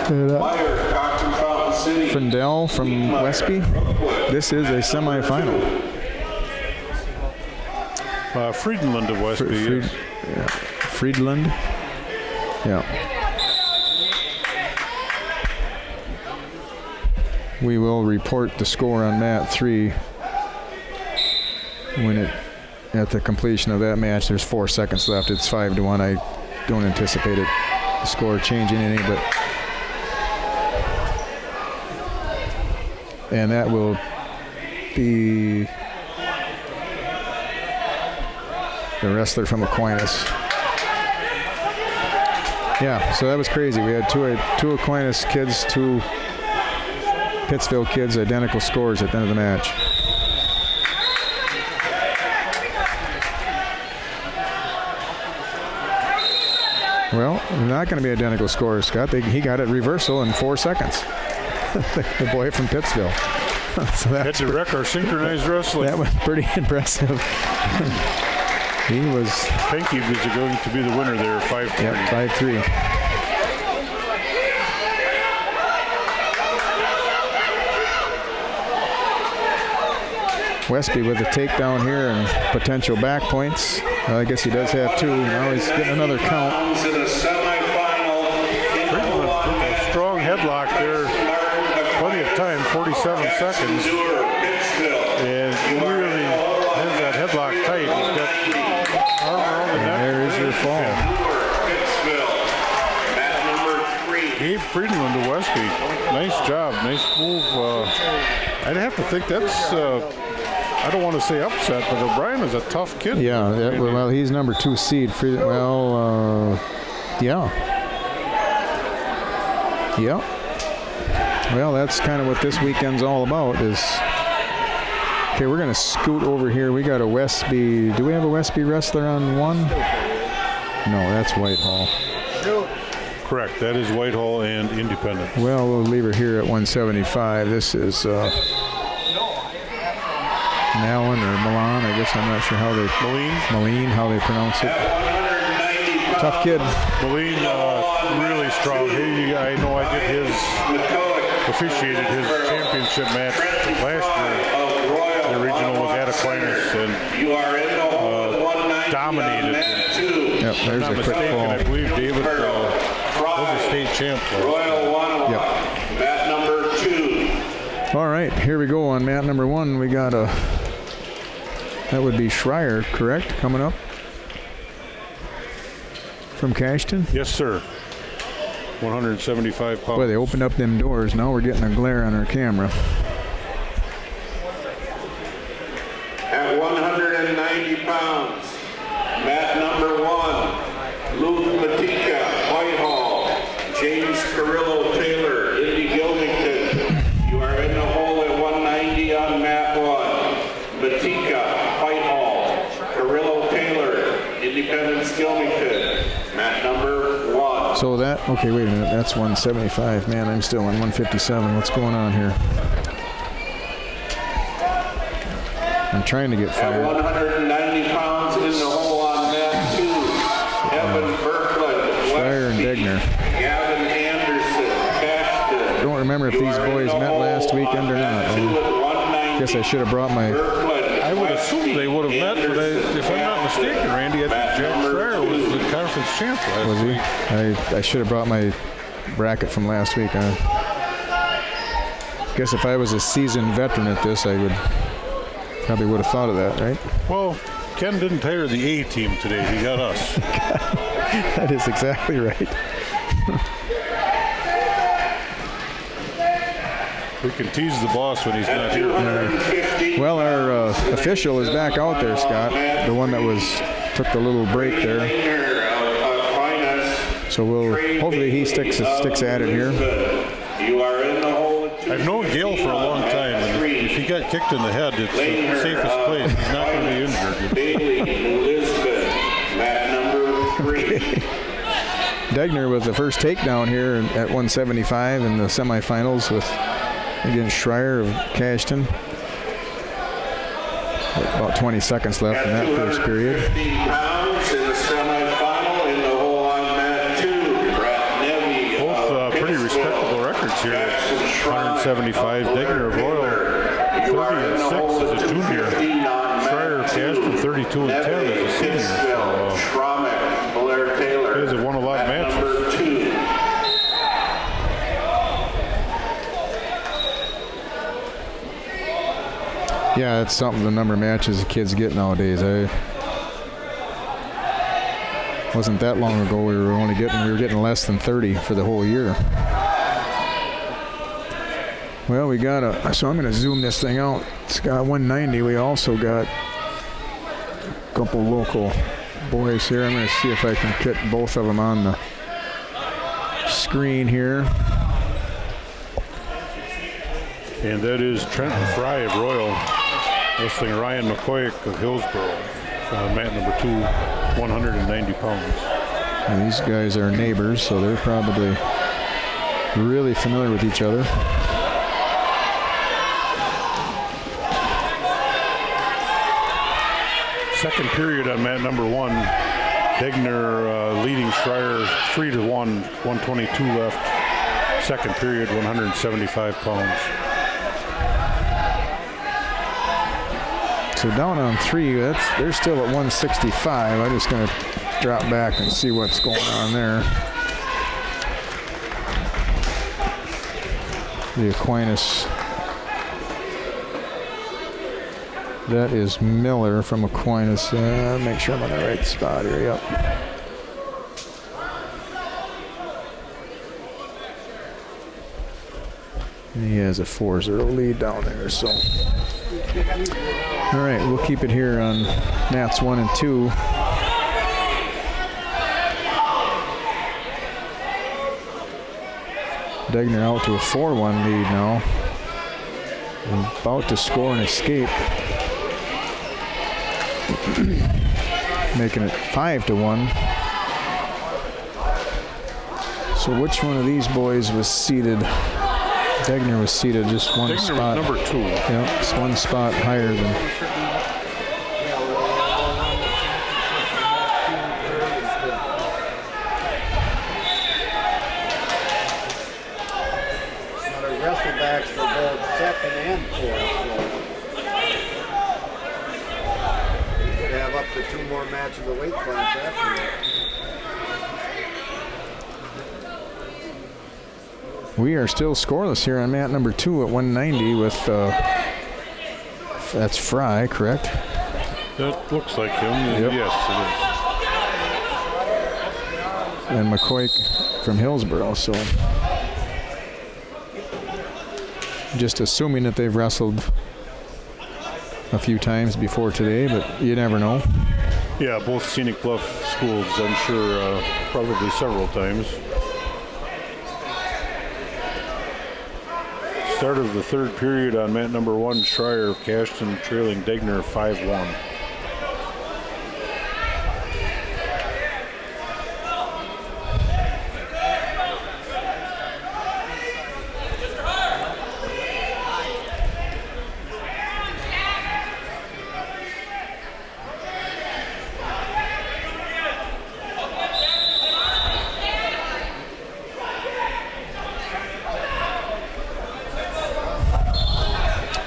Speaker 2: 2. Meyer, Cochran Fountain City.
Speaker 1: Frindell from Westby. This is a semifinal.
Speaker 3: Friedland of Westby. Yes.
Speaker 1: Friedland. Yeah. We will report the score on mat 3 at the completion of that match. There's 4 seconds left. It's 5-1. I don't anticipate the score changing any, but and that will be the wrestler from Aquinas. Yeah, so that was crazy. We had two Aquinas kids, 2 Pittsville kids, identical scores at the end of the match. Well, not going to be identical scores, Scott. He got it reversal in 4 seconds. The boy from Pittsville. So
Speaker 3: Had to wreck our synchronized wrestling.
Speaker 1: that was pretty impressive. He was.
Speaker 3: Pinky was going to be the winner there, 5-3.
Speaker 1: Yep, 5-3. Westby with a takedown here and potential back points. I guess he does have 2. Now he's getting another count.
Speaker 2: In the semifinal,
Speaker 3: Friedland took a strong headlock there. Plenty of time, 47 seconds. And he really has that headlock tight. He's got arm around the neck.
Speaker 1: There is your fall.
Speaker 3: Gabe Friedland to Westby. Nice job, nice move. I'd have to think that's, I don't want to say upset, but O'Brien is a tough kid.
Speaker 1: Yeah, well, he's number 2 seed. Yeah. Well, that's kind of what this weekend's all about, is Okay, we're gonna scoot over here. We got a Westby. Do we have a Westby wrestler on 1? No, that's Whitehall.
Speaker 3: Correct. That is Whitehall and Independence.
Speaker 1: Well, we'll leave her here at 175. This is Malin or Milan. I guess I'm not sure how they Moline, how they pronounce it. Tough kid.
Speaker 3: Moline, really strong. I know I did officiated his championship match last year. The regional was at Aquinas and dominated.
Speaker 1: Yep, there's a quick fall.
Speaker 3: I believe David was a state champ.
Speaker 1: Yep.
Speaker 2: Mat number 2.
Speaker 1: All right, here we go on mat number 1. We got that would be Schreier, correct, coming up from Cashton?
Speaker 3: Yes, sir. 175 pounds.
Speaker 1: Boy, they opened up them doors. Now we're getting a glare on our camera.
Speaker 2: At 190 pounds, mat number 1, Luke Matika, Whitehall, James Carrillo Taylor, Indy Gilmington. You are in the hole at 190 on mat 1. Matika, Whitehall, Carrillo Taylor, Independence Gilmington, mat number 1.
Speaker 1: So okay, wait a minute. That's 175. Man, I'm still on 157. What's going on here? I'm trying to get
Speaker 2: At
Speaker 1: fired.
Speaker 2: 190 pounds in the hole on mat 2, Evan Berkland,
Speaker 1: Schreier and
Speaker 2: Westby,
Speaker 1: Degner.
Speaker 2: Gavin Anderson, Cashton.
Speaker 1: Don't remember if these boys met last weekend or not. I guess I should have brought my...
Speaker 3: I would assume they would have met, but if I'm not mistaken, Randy, I think Jack Schreier was the conference champ last week.
Speaker 1: I should have brought my bracket from last week. I guess if I was a seasoned veteran at this, I probably would have thought of that, right?
Speaker 3: Well, Ken didn't hire the A team today. He got us.
Speaker 1: That is exactly right.
Speaker 3: We can tease the boss when he's not here.
Speaker 1: Well, our official is back out there, Scott. The one that took the little break there. So hopefully he sticks at it here.
Speaker 3: I've known Gail for a long time, and if he got kicked in the head, it's the safest place. He's not going to be injured.
Speaker 1: Okay. Degner with the first takedown here at 175 in the semifinals against Schreier of Cashton. About 20 seconds left in that first period.
Speaker 3: Both pretty respectable records here. 175. Degner of Royal, 30-6 as a junior. Schreier of Cashton, 32-10 as a senior. So, guys have won a lot of matches.
Speaker 1: Yeah, it's something, the number of matches the kids get nowadays. Wasn't that long ago we were getting less than 30 for the whole year. Well, so I'm going to zoom this thing out. It's got 190. We also got a couple local boys here. I'm going to see if I can get both of them on the screen here.
Speaker 3: And that is Trenton Fry of Royal, wrestling Ryan McCoy of Hillsborough. Mat number 2, 190 pounds.
Speaker 1: And these guys are neighbors, so they're probably really familiar with each other.
Speaker 3: Second period on mat number 1. Degner leading Schreier 3-1, 122 left. Second period, 175 pounds.
Speaker 1: So down on 3, they're still at 165. I'm just going to drop back and see what's going on there. The Aquinas. That is Miller from Aquinas. Make sure I'm on the right spot here. Yep. And he has a 4-0 lead down there, so. All right, we'll keep it here on mats 1 and 2. Degner out to a 4-1 lead now. about to score and escape. Making it 5-1. So which one of these boys was seated? Degner was seated just one
Speaker 3: Degner
Speaker 1: spot.
Speaker 3: was number 2.
Speaker 1: Yeah, it's one spot higher than.
Speaker 5: Wrestlebacks for both second and fourth. So you could have up to 2 more matches of the weight class after that.
Speaker 1: We are still scoreless here on mat number 2 at 190 with, that's Fry, correct?
Speaker 3: That looks like him.
Speaker 1: Yep.
Speaker 3: Yes, it is.
Speaker 1: And McCoy from Hillsborough, so. Just assuming that they've wrestled a few times before today, but you never know.
Speaker 3: Yeah, both Scenic Bluff schools, I'm sure, probably several times. Start of the third period on mat number 1, Schreier of Cashton trailing Degner 5-1.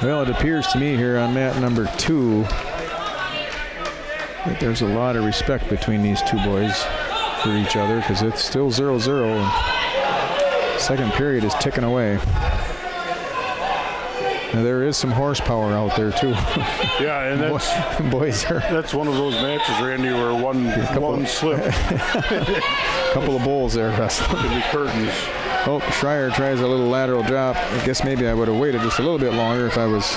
Speaker 1: Well, it appears to me here on mat number 2 that there's a lot of respect between these two boys for each other because it's still 0-0 and second period is ticking away. Now, there is some horsepower out there too.
Speaker 3: Yeah, and that's one of those matches, Randy, where one slip.
Speaker 1: Couple of bulls there wrestling.
Speaker 3: Could be curtains.
Speaker 1: Oh, Schreier tries a little lateral drop. I guess maybe I would have waited just a little bit longer if I was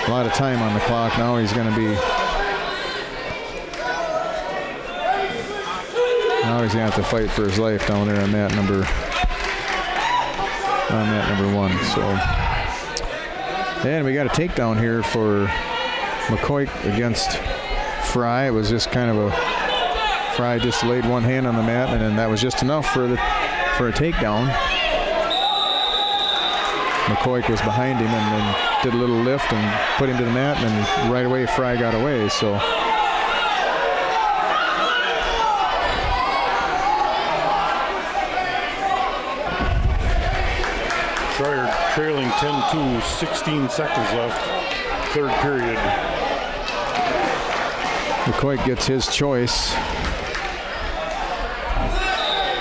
Speaker 1: a lot of time on the clock. Now he's going to be. Now he's going to have to fight for his life down there on mat number 1. So, and we got a takedown here for McCoy against Fry. It was just kind of a. Fry just laid one hand on the mat, and then that was just enough for a takedown. McCoy was behind him and then did a little lift and put him to the mat, and then right away Fry got away. So
Speaker 3: Schreier trailing 10-2, 16 seconds left, third period.
Speaker 1: McCoy gets his choice.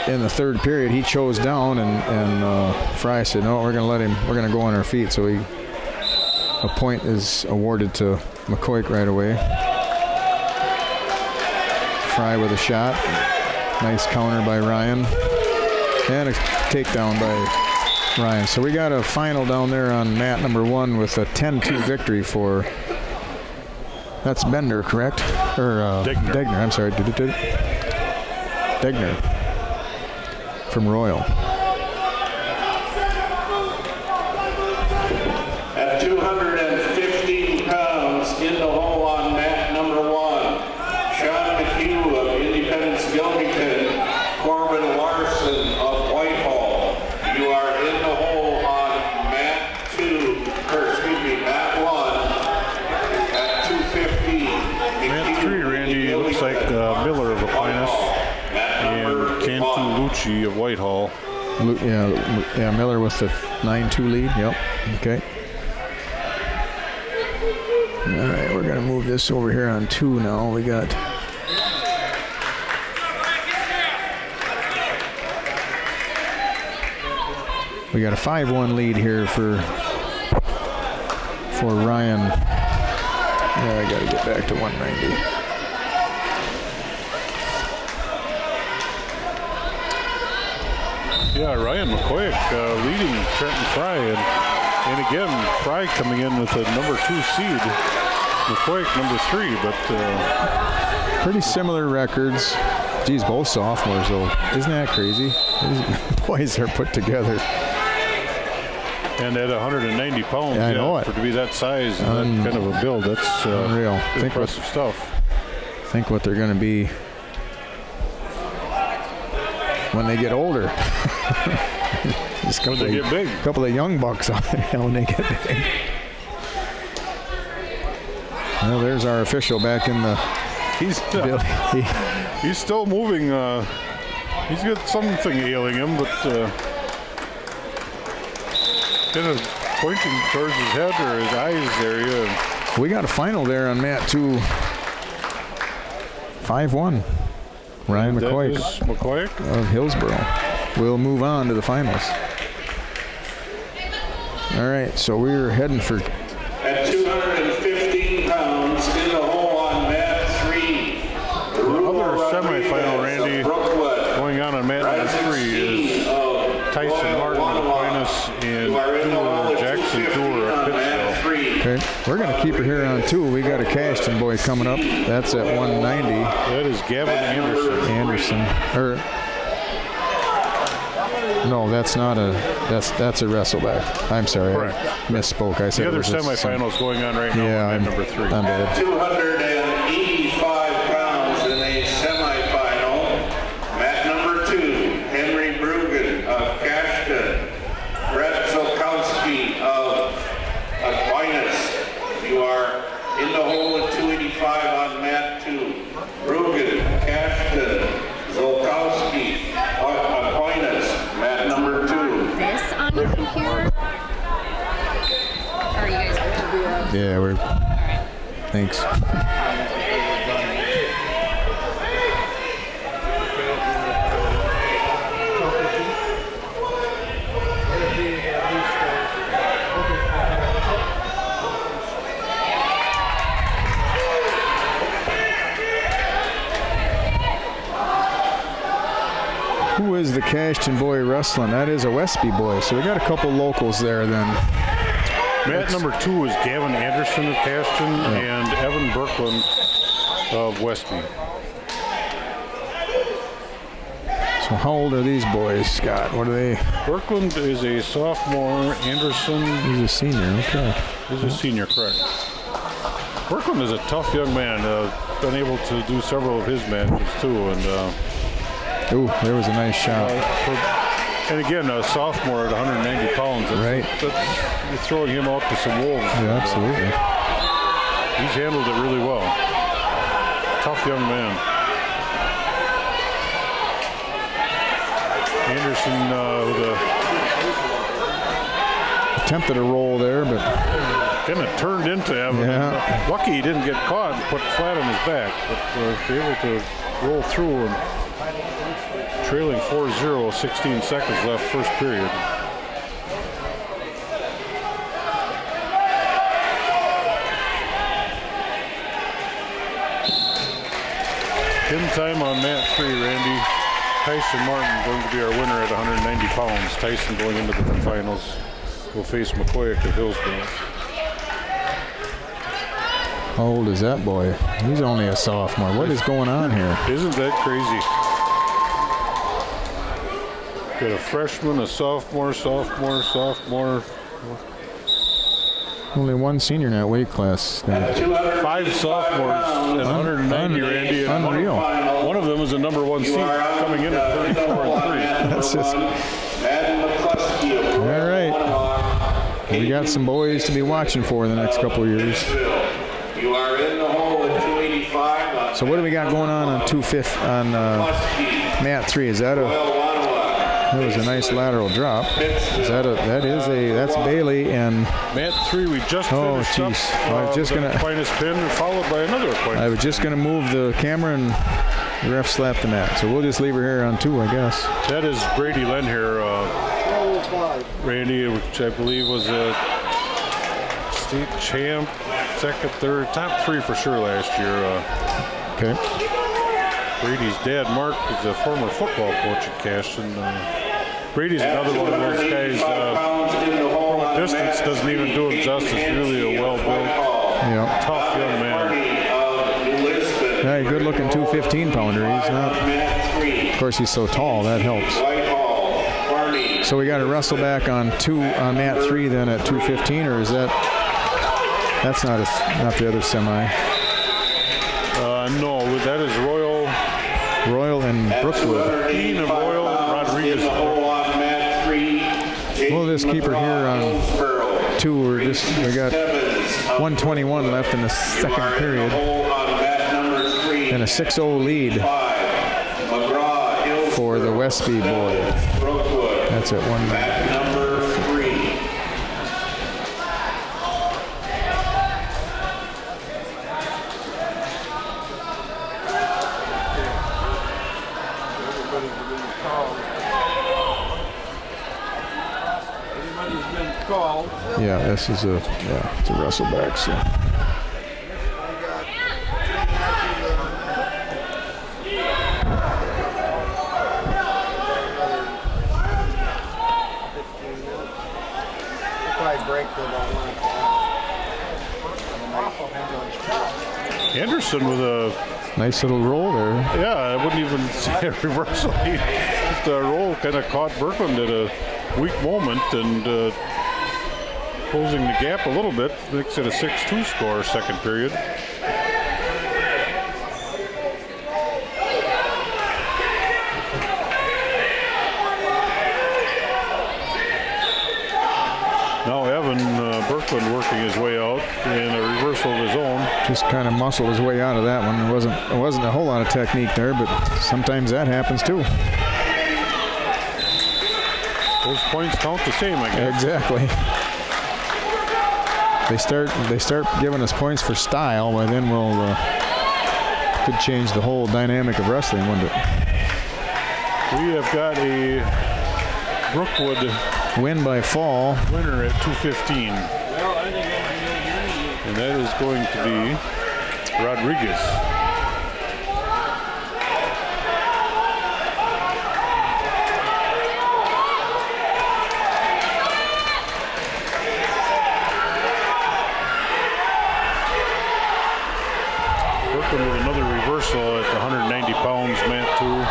Speaker 1: In the third period, he chose down, and Fry said, "No, we're going to go on our feet." So a point is awarded to McCoy right away. Fry with a shot, nice counter by Ryan, and a takedown by Ryan. So we got a final down there on mat number 1 with a 10-2 victory for. That's Bender, correct? Or Degner. I'm sorry, Degner. From Royal.
Speaker 2: At 215 pounds in the hole on mat number 1, Sean McHugh of Independence Gilmington, Corbin Larson of Whitehall. You are in the hole on mat 1 at 215.
Speaker 3: Mat 3, Randy, looks like Miller of Aquinas and Cantu Lucci of Whitehall.
Speaker 1: Yeah, Miller with the 9-2 lead. Yep. Okay. All right, we're gonna move this over here on 2 now. We got. We got a 5-1 lead here for Ryan. Yeah, I got to get back to 190.
Speaker 3: Yeah, Ryan McCoy leading Trenton Fry, and again Fry coming in with a number 2 seed, McCoy number 3, but
Speaker 1: pretty similar records. Geez, both sophomores though. Isn't that crazy? These boys are put together.
Speaker 3: And at 190 pounds,
Speaker 1: Yeah, I know it.
Speaker 3: for to be that size and that kind of a build, that's
Speaker 1: Unreal.
Speaker 3: impressive stuff.
Speaker 1: Think what they're going to be when they get older.
Speaker 3: When they get big.
Speaker 1: A couple of young bucks out there when they get big. Well, there's our official back in the.
Speaker 3: He's still moving. He's got something ailing him, but kind of pointing towards his head or his eyes there. Yeah.
Speaker 1: We got a final there on mat 2. 5-1. Ryan McCoy of Hillsborough will move on to the finals. All right, so we're heading for.
Speaker 2: At 215 pounds in the hole on mat 3.
Speaker 3: Other semifinal, Randy, going on mat number 3 is Tyson Martin of Aquinas and Jackson Tour of Pittsville.
Speaker 1: Okay, we're going to keep it here on 2. We got a Cashton boy coming up. That's at 190.
Speaker 3: That is Gavin Anderson.
Speaker 1: No, that's not a. That's a wrestleback. I'm sorry,
Speaker 3: Correct.
Speaker 1: I misspoke. I said
Speaker 3: The other
Speaker 1: it was
Speaker 3: semifinals going on right now.
Speaker 1: Yeah,
Speaker 3: mat number 3.
Speaker 1: I'm bad.
Speaker 2: 285 pounds in a semifinal. Mat number 2, Henry Brugan of Cashton. Brett Zolkowski of Aquinas. You are in the hole at 285 on mat 2. Brugan, Cashton, Zolkowski, Aquinas. Mat number 2.
Speaker 4: This on your computer? Or are you guys good?
Speaker 1: Yeah, we're. Thanks. Who is the Cashton boy wrestling? That is a Westby boy. So we got a couple locals there then.
Speaker 3: Mat number 2 is Gavin Anderson of Cashton and Evan Berkland of Westby.
Speaker 1: So how old are these boys, Scott? What are they?
Speaker 3: Berkland is a sophomore. Anderson
Speaker 1: He's a senior. Okay.
Speaker 3: is a senior, correct. Berkland is a tough young man. Been able to do several of his matches too, and
Speaker 1: Ooh, there was a nice shot.
Speaker 3: and again, a sophomore at 190 pounds.
Speaker 1: Right.
Speaker 3: You're throwing him out to some wolves.
Speaker 1: Yeah, absolutely.
Speaker 3: He's handled it really well. Tough young man. Anderson with
Speaker 1: Attempted a roll there, but
Speaker 3: kind of turned into Evan.
Speaker 1: Yeah.
Speaker 3: Lucky he didn't get caught and put flat on his back, but able to roll through and trailing 4-0, 16 seconds left, first period. Pin time on mat 3, Randy. Tyson Martin going to be our winner at 190 pounds. Tyson going into the finals will face McCoy of Hillsborough.
Speaker 1: how old is that boy? He's only a sophomore. What is going on here?
Speaker 3: Isn't that crazy? Got a freshman, a sophomore.
Speaker 1: Only one senior in that weight class.
Speaker 3: 5 sophomores and 190, Randy. And
Speaker 1: Unreal.
Speaker 3: One of them is a number 1 seed coming in at 34-3.
Speaker 1: That's just. All right. We got some boys to be watching for in the next couple of years.
Speaker 2: You are in the hole at 285.
Speaker 1: So what do we got going on mat 3? Is that that was a nice lateral drop. That's Bailey and
Speaker 3: Mat 3, we just finished up
Speaker 1: I was just gonna
Speaker 3: Aquinas pin followed by another Aquinas.
Speaker 1: I was just gonna move the camera and the ref slapped the mat. So we'll just leave her here on 2, I guess.
Speaker 3: That is Brady Len here, Randy, which I believe was a state champ, second, third, top 3 for sure last year.
Speaker 1: Okay.
Speaker 3: Brady's dad, Mark, is a former football coach at Cashton. Brady's another one of those guys, from a distance doesn't even do him justice. Really a well-built, tough young man.
Speaker 1: Yeah, good looking 215-pounder. He's not. Of course, he's so tall. That helps. So we got to wrestle back on mat 3 then at 2:15, or is that's not the other semi?
Speaker 3: No, that is
Speaker 1: Royal and Brookwood.
Speaker 3: Dean of Royal Rodriguez.
Speaker 1: We'll just keep her here on 2. We got 1:21 left in the second period, and a 6-0 lead for the Westby boys. That's at 1 minute.
Speaker 2: Number 3.
Speaker 1: Yeah, this is it's a wrestle back. So
Speaker 5: Probably break till about 1 o'clock.
Speaker 3: Anderson with a
Speaker 1: nice little roll there.
Speaker 3: Yeah, I wouldn't even say a reversal. Just a roll kind of caught Berkland at a weak moment and closing the gap a little bit. Makes it a 6-2 score, second period. Now Evan Berkland working his way out in a reversal of his own.
Speaker 1: Just kind of muscled his way out of that one. It wasn't a whole lot of technique there, but sometimes that happens too.
Speaker 3: Those points count the same, I guess.
Speaker 1: Exactly. They start giving us points for style, but then could change the whole dynamic of wrestling, wouldn't it?
Speaker 3: We have got a Brookwood
Speaker 1: win by fall
Speaker 3: winner at 2:15. And that is going to be Rodriguez. With another reversal at 190 pounds, mat 2.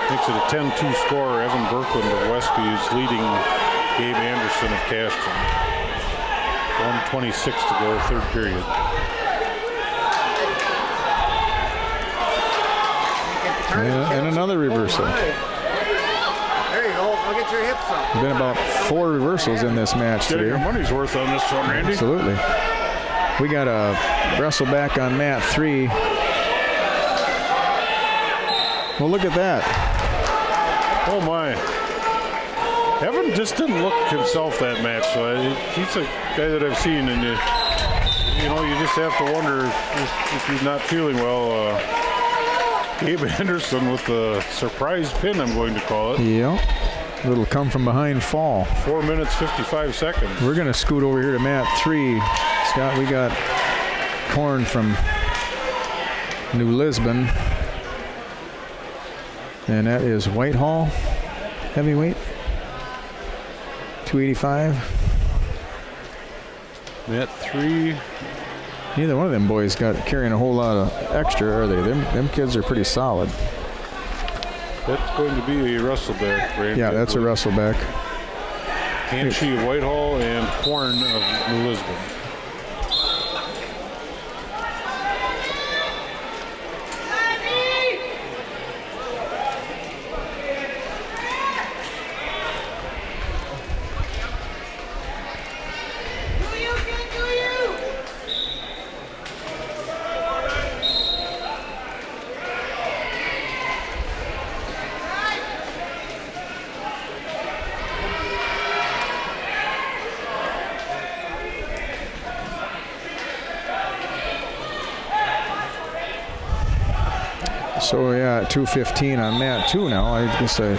Speaker 3: Makes it a 10-2 score. Evan Berkland of Westby is leading Gabe Anderson of Cashton. 1:26 to go, third period.
Speaker 1: And another reversal.
Speaker 5: There you go. Look at your hips up.
Speaker 1: There's been about 4 reversals in this match
Speaker 3: Getting your
Speaker 1: today.
Speaker 3: money's worth on this one, Randy.
Speaker 1: Absolutely. We got a wrestle back on mat 3. Well, look at that.
Speaker 3: Oh my. Evan just didn't look himself that match. So he's a guy that I've seen, and you just have to wonder if he's not feeling well. Gabe Anderson with the surprise pin, I'm going to call it.
Speaker 1: Yeah. Little come from behind fall.
Speaker 3: 4 minutes, 55 seconds.
Speaker 1: We're going to scoot over here to mat 3. Scott, we got Korn from New Lisbon. And that is Whitehall, heavyweight, 285.
Speaker 3: Mat 3.
Speaker 1: Neither one of them boys got carrying a whole lot of extra, are they? Them kids are pretty solid.
Speaker 3: That's going to be a wrestleback, Randy.
Speaker 1: Yeah, that's a wrestleback.
Speaker 3: Hanshy of Whitehall and Korn of New Lisbon.
Speaker 1: So yeah, at 2:15 on mat 2 now. I guess I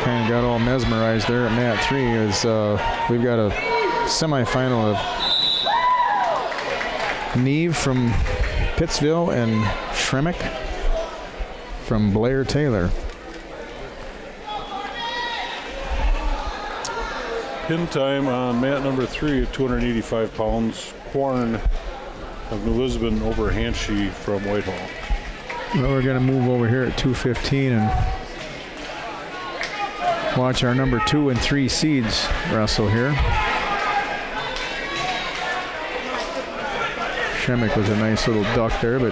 Speaker 1: kind of got all mesmerized there at mat 3. We've got a semifinal of Neve from Pittsville and Shremick from Blair Taylor.
Speaker 3: Pin time on mat number 3 at 285 pounds. Korn of New Lisbon over Hanshy from Whitehall.
Speaker 1: Well, we're going to move over here at 2:15 and watch our number 2 and 3 seeds wrestle here. Shemek was a nice little duck there, but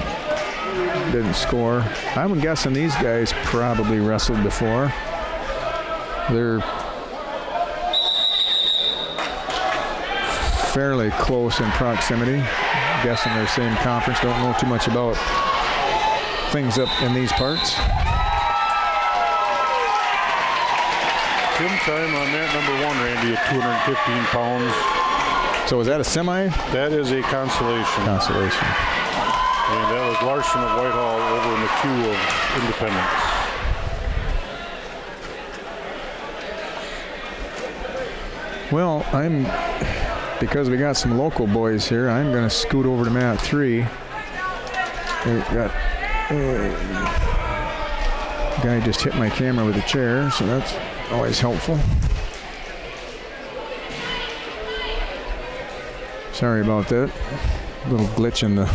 Speaker 1: didn't score. I'm guessing these guys probably wrestled before. They're fairly close in proximity. Guessing they're same conference. Don't know too much about things up in these parts.
Speaker 3: Gym time on mat number 1, Randy, at 215 pounds.
Speaker 1: So is that a semi?
Speaker 3: That is a consolation.
Speaker 1: Consolation.
Speaker 3: And that was Larson of Whitehall over in the queue of Independence.
Speaker 1: Well, because we got some local boys here, I'm going to scoot over to mat 3. We got guy just hit my camera with a chair, so that's always helpful. Sorry about that. A little glitch in the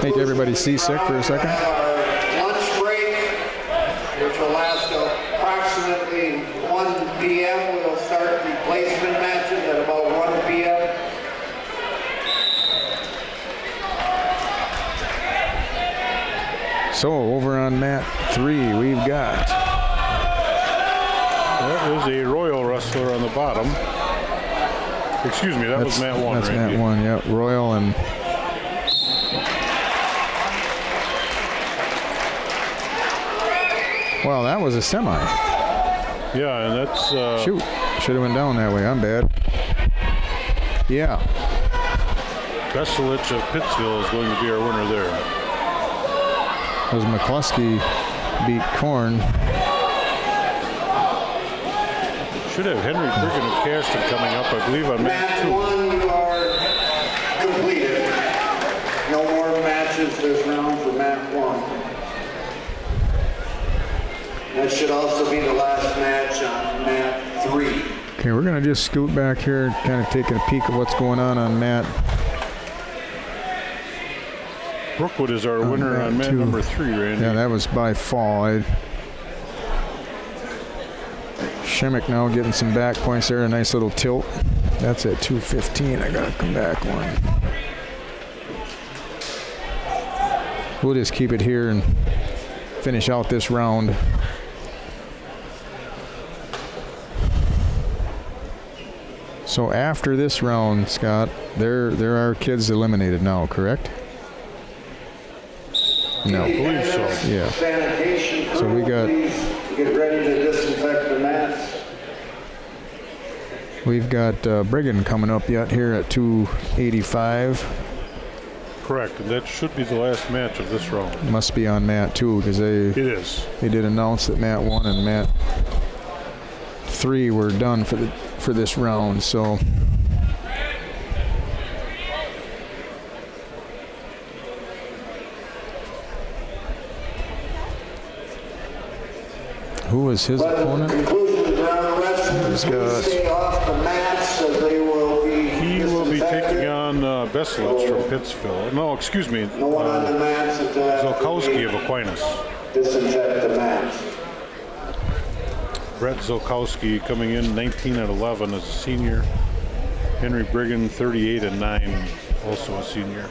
Speaker 1: make everybody seasick for a second.
Speaker 5: Lunch break, which will last approximately 1 p.m. We'll start replacement matches at about 1 p.m.
Speaker 1: So over on mat 3, we've got.
Speaker 3: That is a Royal wrestler on the bottom. Excuse me, that was mat 1,
Speaker 1: That's
Speaker 3: Randy.
Speaker 1: mat 1, yep. Royal and. Well, that was a semi.
Speaker 3: Yeah, and that's...
Speaker 1: Shoot, should have went down that way. I'm bad. Yeah.
Speaker 3: Veselich of Pittsville is going to be our winner there.
Speaker 1: As McCluskey beat Korn.
Speaker 3: Should have Henry Brigham of Caston coming up, I believe, on mat
Speaker 5: Match
Speaker 3: 2.
Speaker 5: 1, you are completed. No more matches this round for mat 1. That should also be the last match on mat 3.
Speaker 1: Okay, we're going to just scoot back here, kind of taking a peek at what's going on mat.
Speaker 3: Brookwood is our winner on mat
Speaker 1: 2.
Speaker 3: number 3, Randy.
Speaker 1: Yeah, that was by fall. Shemek now getting some back points there, a nice little tilt. That's at 2:15. I gotta come back one. We'll just keep it here and finish out this round. So after this round, Scott, there are kids eliminated now, correct? No.
Speaker 3: I believe so.
Speaker 1: Yeah.
Speaker 5: Sanitation crew,
Speaker 1: So we got-
Speaker 5: please get ready to disinfect the mats.
Speaker 1: We've got Brigham coming up yet here at 285.
Speaker 3: Correct, and that should be the last match of this round.
Speaker 1: Must be on mat 2 because
Speaker 3: It is.
Speaker 1: they did announce that mat 1 and mat 3 were done for this round. So who was his
Speaker 5: But at the
Speaker 1: opponent?
Speaker 5: conclusion of the round, wrestlers
Speaker 1: He's
Speaker 5: will
Speaker 1: got-
Speaker 5: stay off the mats as they will be
Speaker 3: He will be
Speaker 5: disinfected.
Speaker 3: taking on Veselich from Pittsville. No, excuse me.
Speaker 5: No one on the mats until after
Speaker 3: Zolkowski
Speaker 5: we
Speaker 3: of Aquinas.
Speaker 5: disinfect the mats.
Speaker 3: Brett Zolkowski coming in 19 at 11 as a senior. Henry Brigham 38 and 9, also a senior.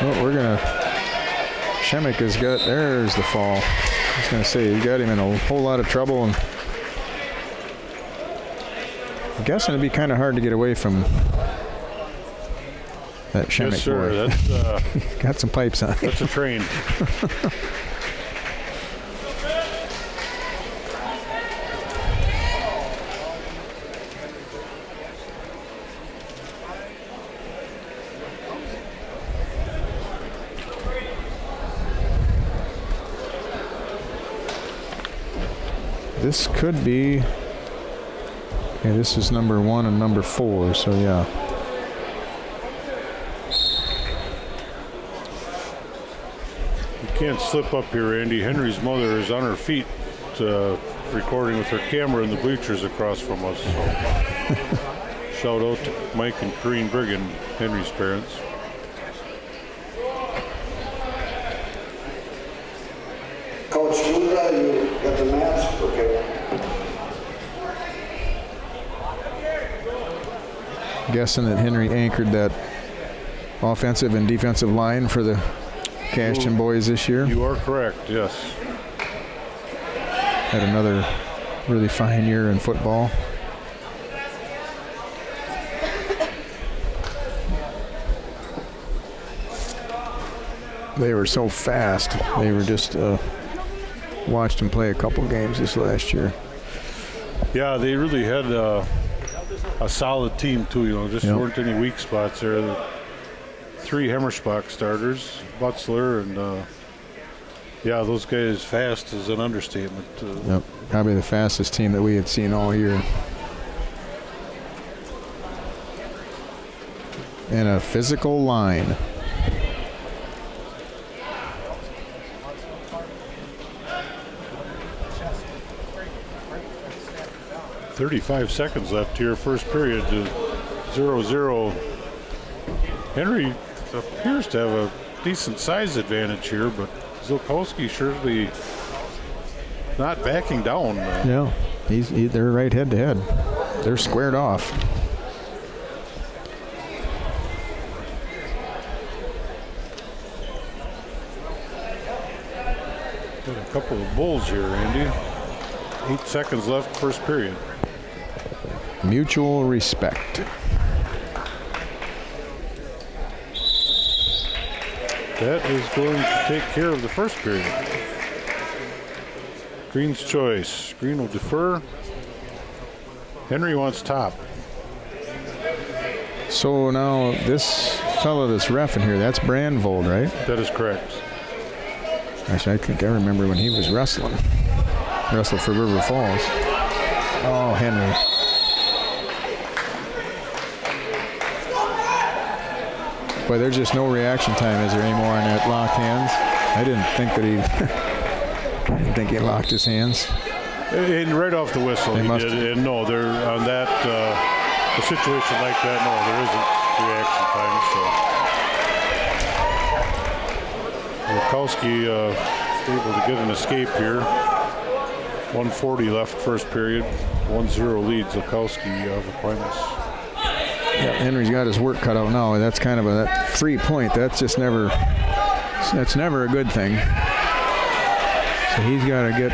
Speaker 1: Well, we're gonna. Shemek has got. There's the fall. I was gonna say he got him in a whole lot of trouble, and I'm guessing it'd be kind of hard to get away from that Shemek
Speaker 3: Yes, sir.
Speaker 1: boy.
Speaker 3: That's
Speaker 1: Got some pipes on.
Speaker 3: that's a train.
Speaker 1: This could be. Okay, this is number 1 and number 4. So yeah.
Speaker 3: You can't slip up here, Andy. Henry's mother is on her feet recording with her camera in the bleachers across from us. So. Shout out to Mike and Corrine Brigham, Henry's parents.
Speaker 1: guessing that Henry anchored that offensive and defensive line for the Cashton boys this year.
Speaker 3: You are correct, yes.
Speaker 1: Had another really fine year in football. They were so fast. They were just watched them play a couple games this last year.
Speaker 3: Yeah, they really had a solid team too. You know, just weren't any weak spots there. The 3 Hemmerspach starters, Butzler, and yeah, those guys fast is an understatement.
Speaker 1: Yep, probably the fastest team that we had seen all year. And a physical line.
Speaker 3: .35 seconds left here, first period, 0-0. Henry appears to have a decent size advantage here, but Zilkowski surely not backing down.
Speaker 1: Yeah, they're right head to head. They're squared off.
Speaker 3: Got a couple of bulls here, Andy. 8 seconds left, first period.
Speaker 1: Mutual respect.
Speaker 3: That is going to take care of the first period. Green's choice. Green will defer. Henry wants top.
Speaker 1: So now this fellow that's reffing here, that's Brandvold, right?
Speaker 3: That is correct.
Speaker 1: Actually, I think I remember when he was wrestling. Wrestled for River Falls. Oh, Henry. Boy, there's just no reaction time, is there, anymore on that locked hands? I didn't think that I didn't think he locked his hands.
Speaker 3: And right off the whistle, he
Speaker 1: must
Speaker 3: did. And no, there on that a situation like that, no, there isn't reaction time. So Zilkowski able to get an escape here. 1:40 left, first period. 1-0 lead Zilkowski of Aquinas.
Speaker 1: Yeah, Henry's got his work cut out now. That's kind of that free point. That's never a good thing. So he's got to get.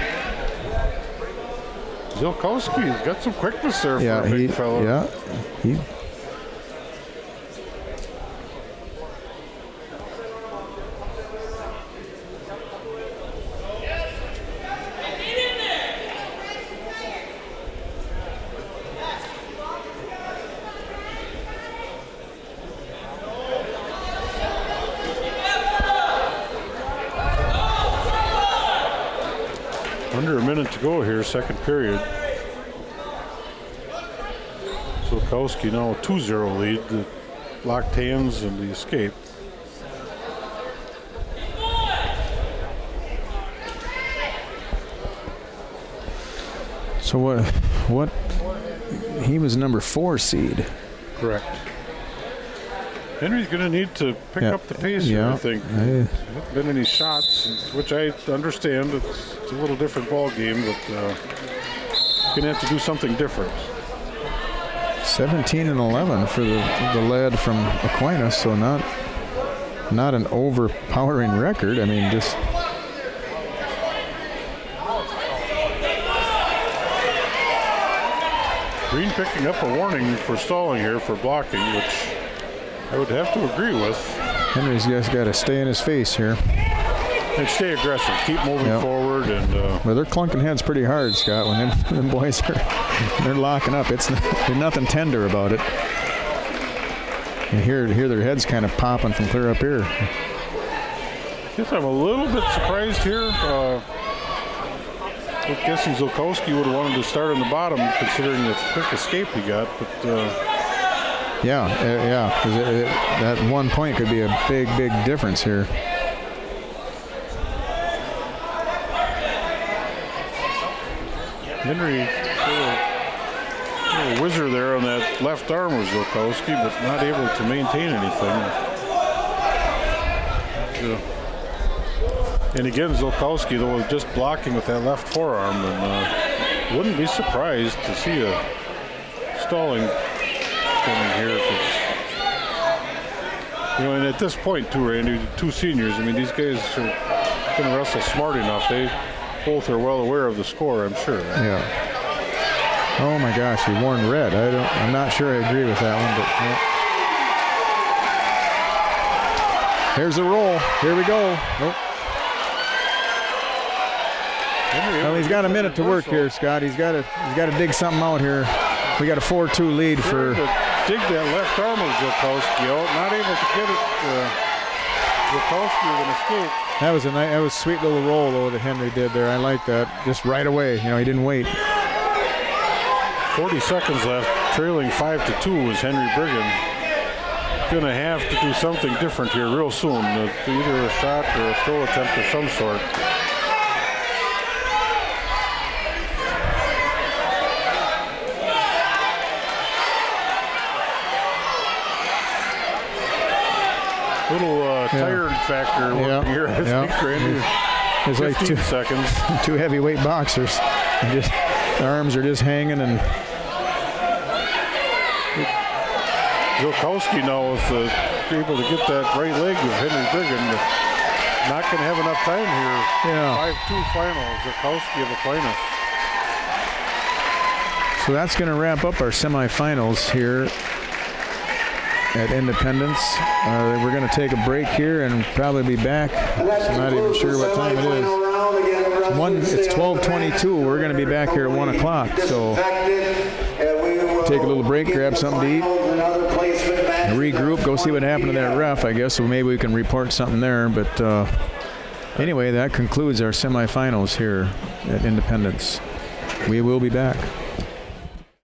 Speaker 3: Zilkowski's got some quickness there for a big fellow.
Speaker 1: Yeah, he.
Speaker 3: Under a minute to go here, second period. Zilkowski now a 2-0 lead. The locked hands and the escape.
Speaker 1: So what? He was number 4 seed.
Speaker 3: Correct. Henry's going to need to pick up the pace here, I think. There haven't been any shots, which I understand. It's a little different ball game, but going to have to do something different.
Speaker 1: 17-11 for the lad from Aquinas, so not an overpowering record. I mean, just.
Speaker 3: Green picking up a warning for stalling here for blocking, which I would have to agree with.
Speaker 1: Henry's just got to stay in his face here.
Speaker 3: And stay aggressive. Keep moving forward. And
Speaker 1: well, they're clunking heads pretty hard, Scott. When them boys they're locking up, there's nothing tender about it. You hear their heads kind of popping from clear up here.
Speaker 3: I guess I'm a little bit surprised here. I'm guessing Zilkowski would have wanted to start on the bottom, considering the quick escape he got. But
Speaker 1: yeah, because that 1 point could be a big difference here.
Speaker 3: Henry, a whizzer there on that left arm was Zilkowski, but not able to maintain anything. And again, Zilkowski, though, was just blocking with that left forearm, and wouldn't be surprised to see a stalling inning here. And at this point, too, Randy, 2 seniors, I mean, these guys are going to wrestle smart enough. They both are well aware of the score, I'm sure.
Speaker 1: Yeah. Oh my gosh, he worn red. I'm not sure I agree with that one, but yeah. Here's a roll. Here we go. Nope. Well, he's got a minute to work here, Scott. He's got to dig something out here. We got a 4-2 lead for.
Speaker 3: Dig that left arm of Zilkowski out. Not able to get it. Zilkowski with an escape.
Speaker 1: That was a sweet little roll though that Henry did there. I like that. Just right away. He didn't wait.
Speaker 3: 40 seconds left. Trailing 5-2 is Henry Brigham. Going to have to do something different here real soon. Either a shot or a throw attempt of some sort. Little tired factor working here, I think, Randy.
Speaker 1: It's like
Speaker 3: 15 seconds.
Speaker 1: 2 heavyweight boxers. Their arms are just hanging. And
Speaker 3: Zilkowski now is able to get that right leg of Henry Brigham. Not going to have enough time here.
Speaker 1: Yeah.
Speaker 3: 5-2 final. Zilkowski of Aquinas.
Speaker 1: So that's going to wrap up our semifinals here at Independence. We're going to take a break here and probably be back. I'm not even sure what time it is. It's 12:22. We're going to be back here at 1 o'clock. So take a little break, grab something to eat, regroup, go see what happened to that ref, I guess. So maybe we can report something there. But anyway, that concludes our semifinals here at Independence. We will be back.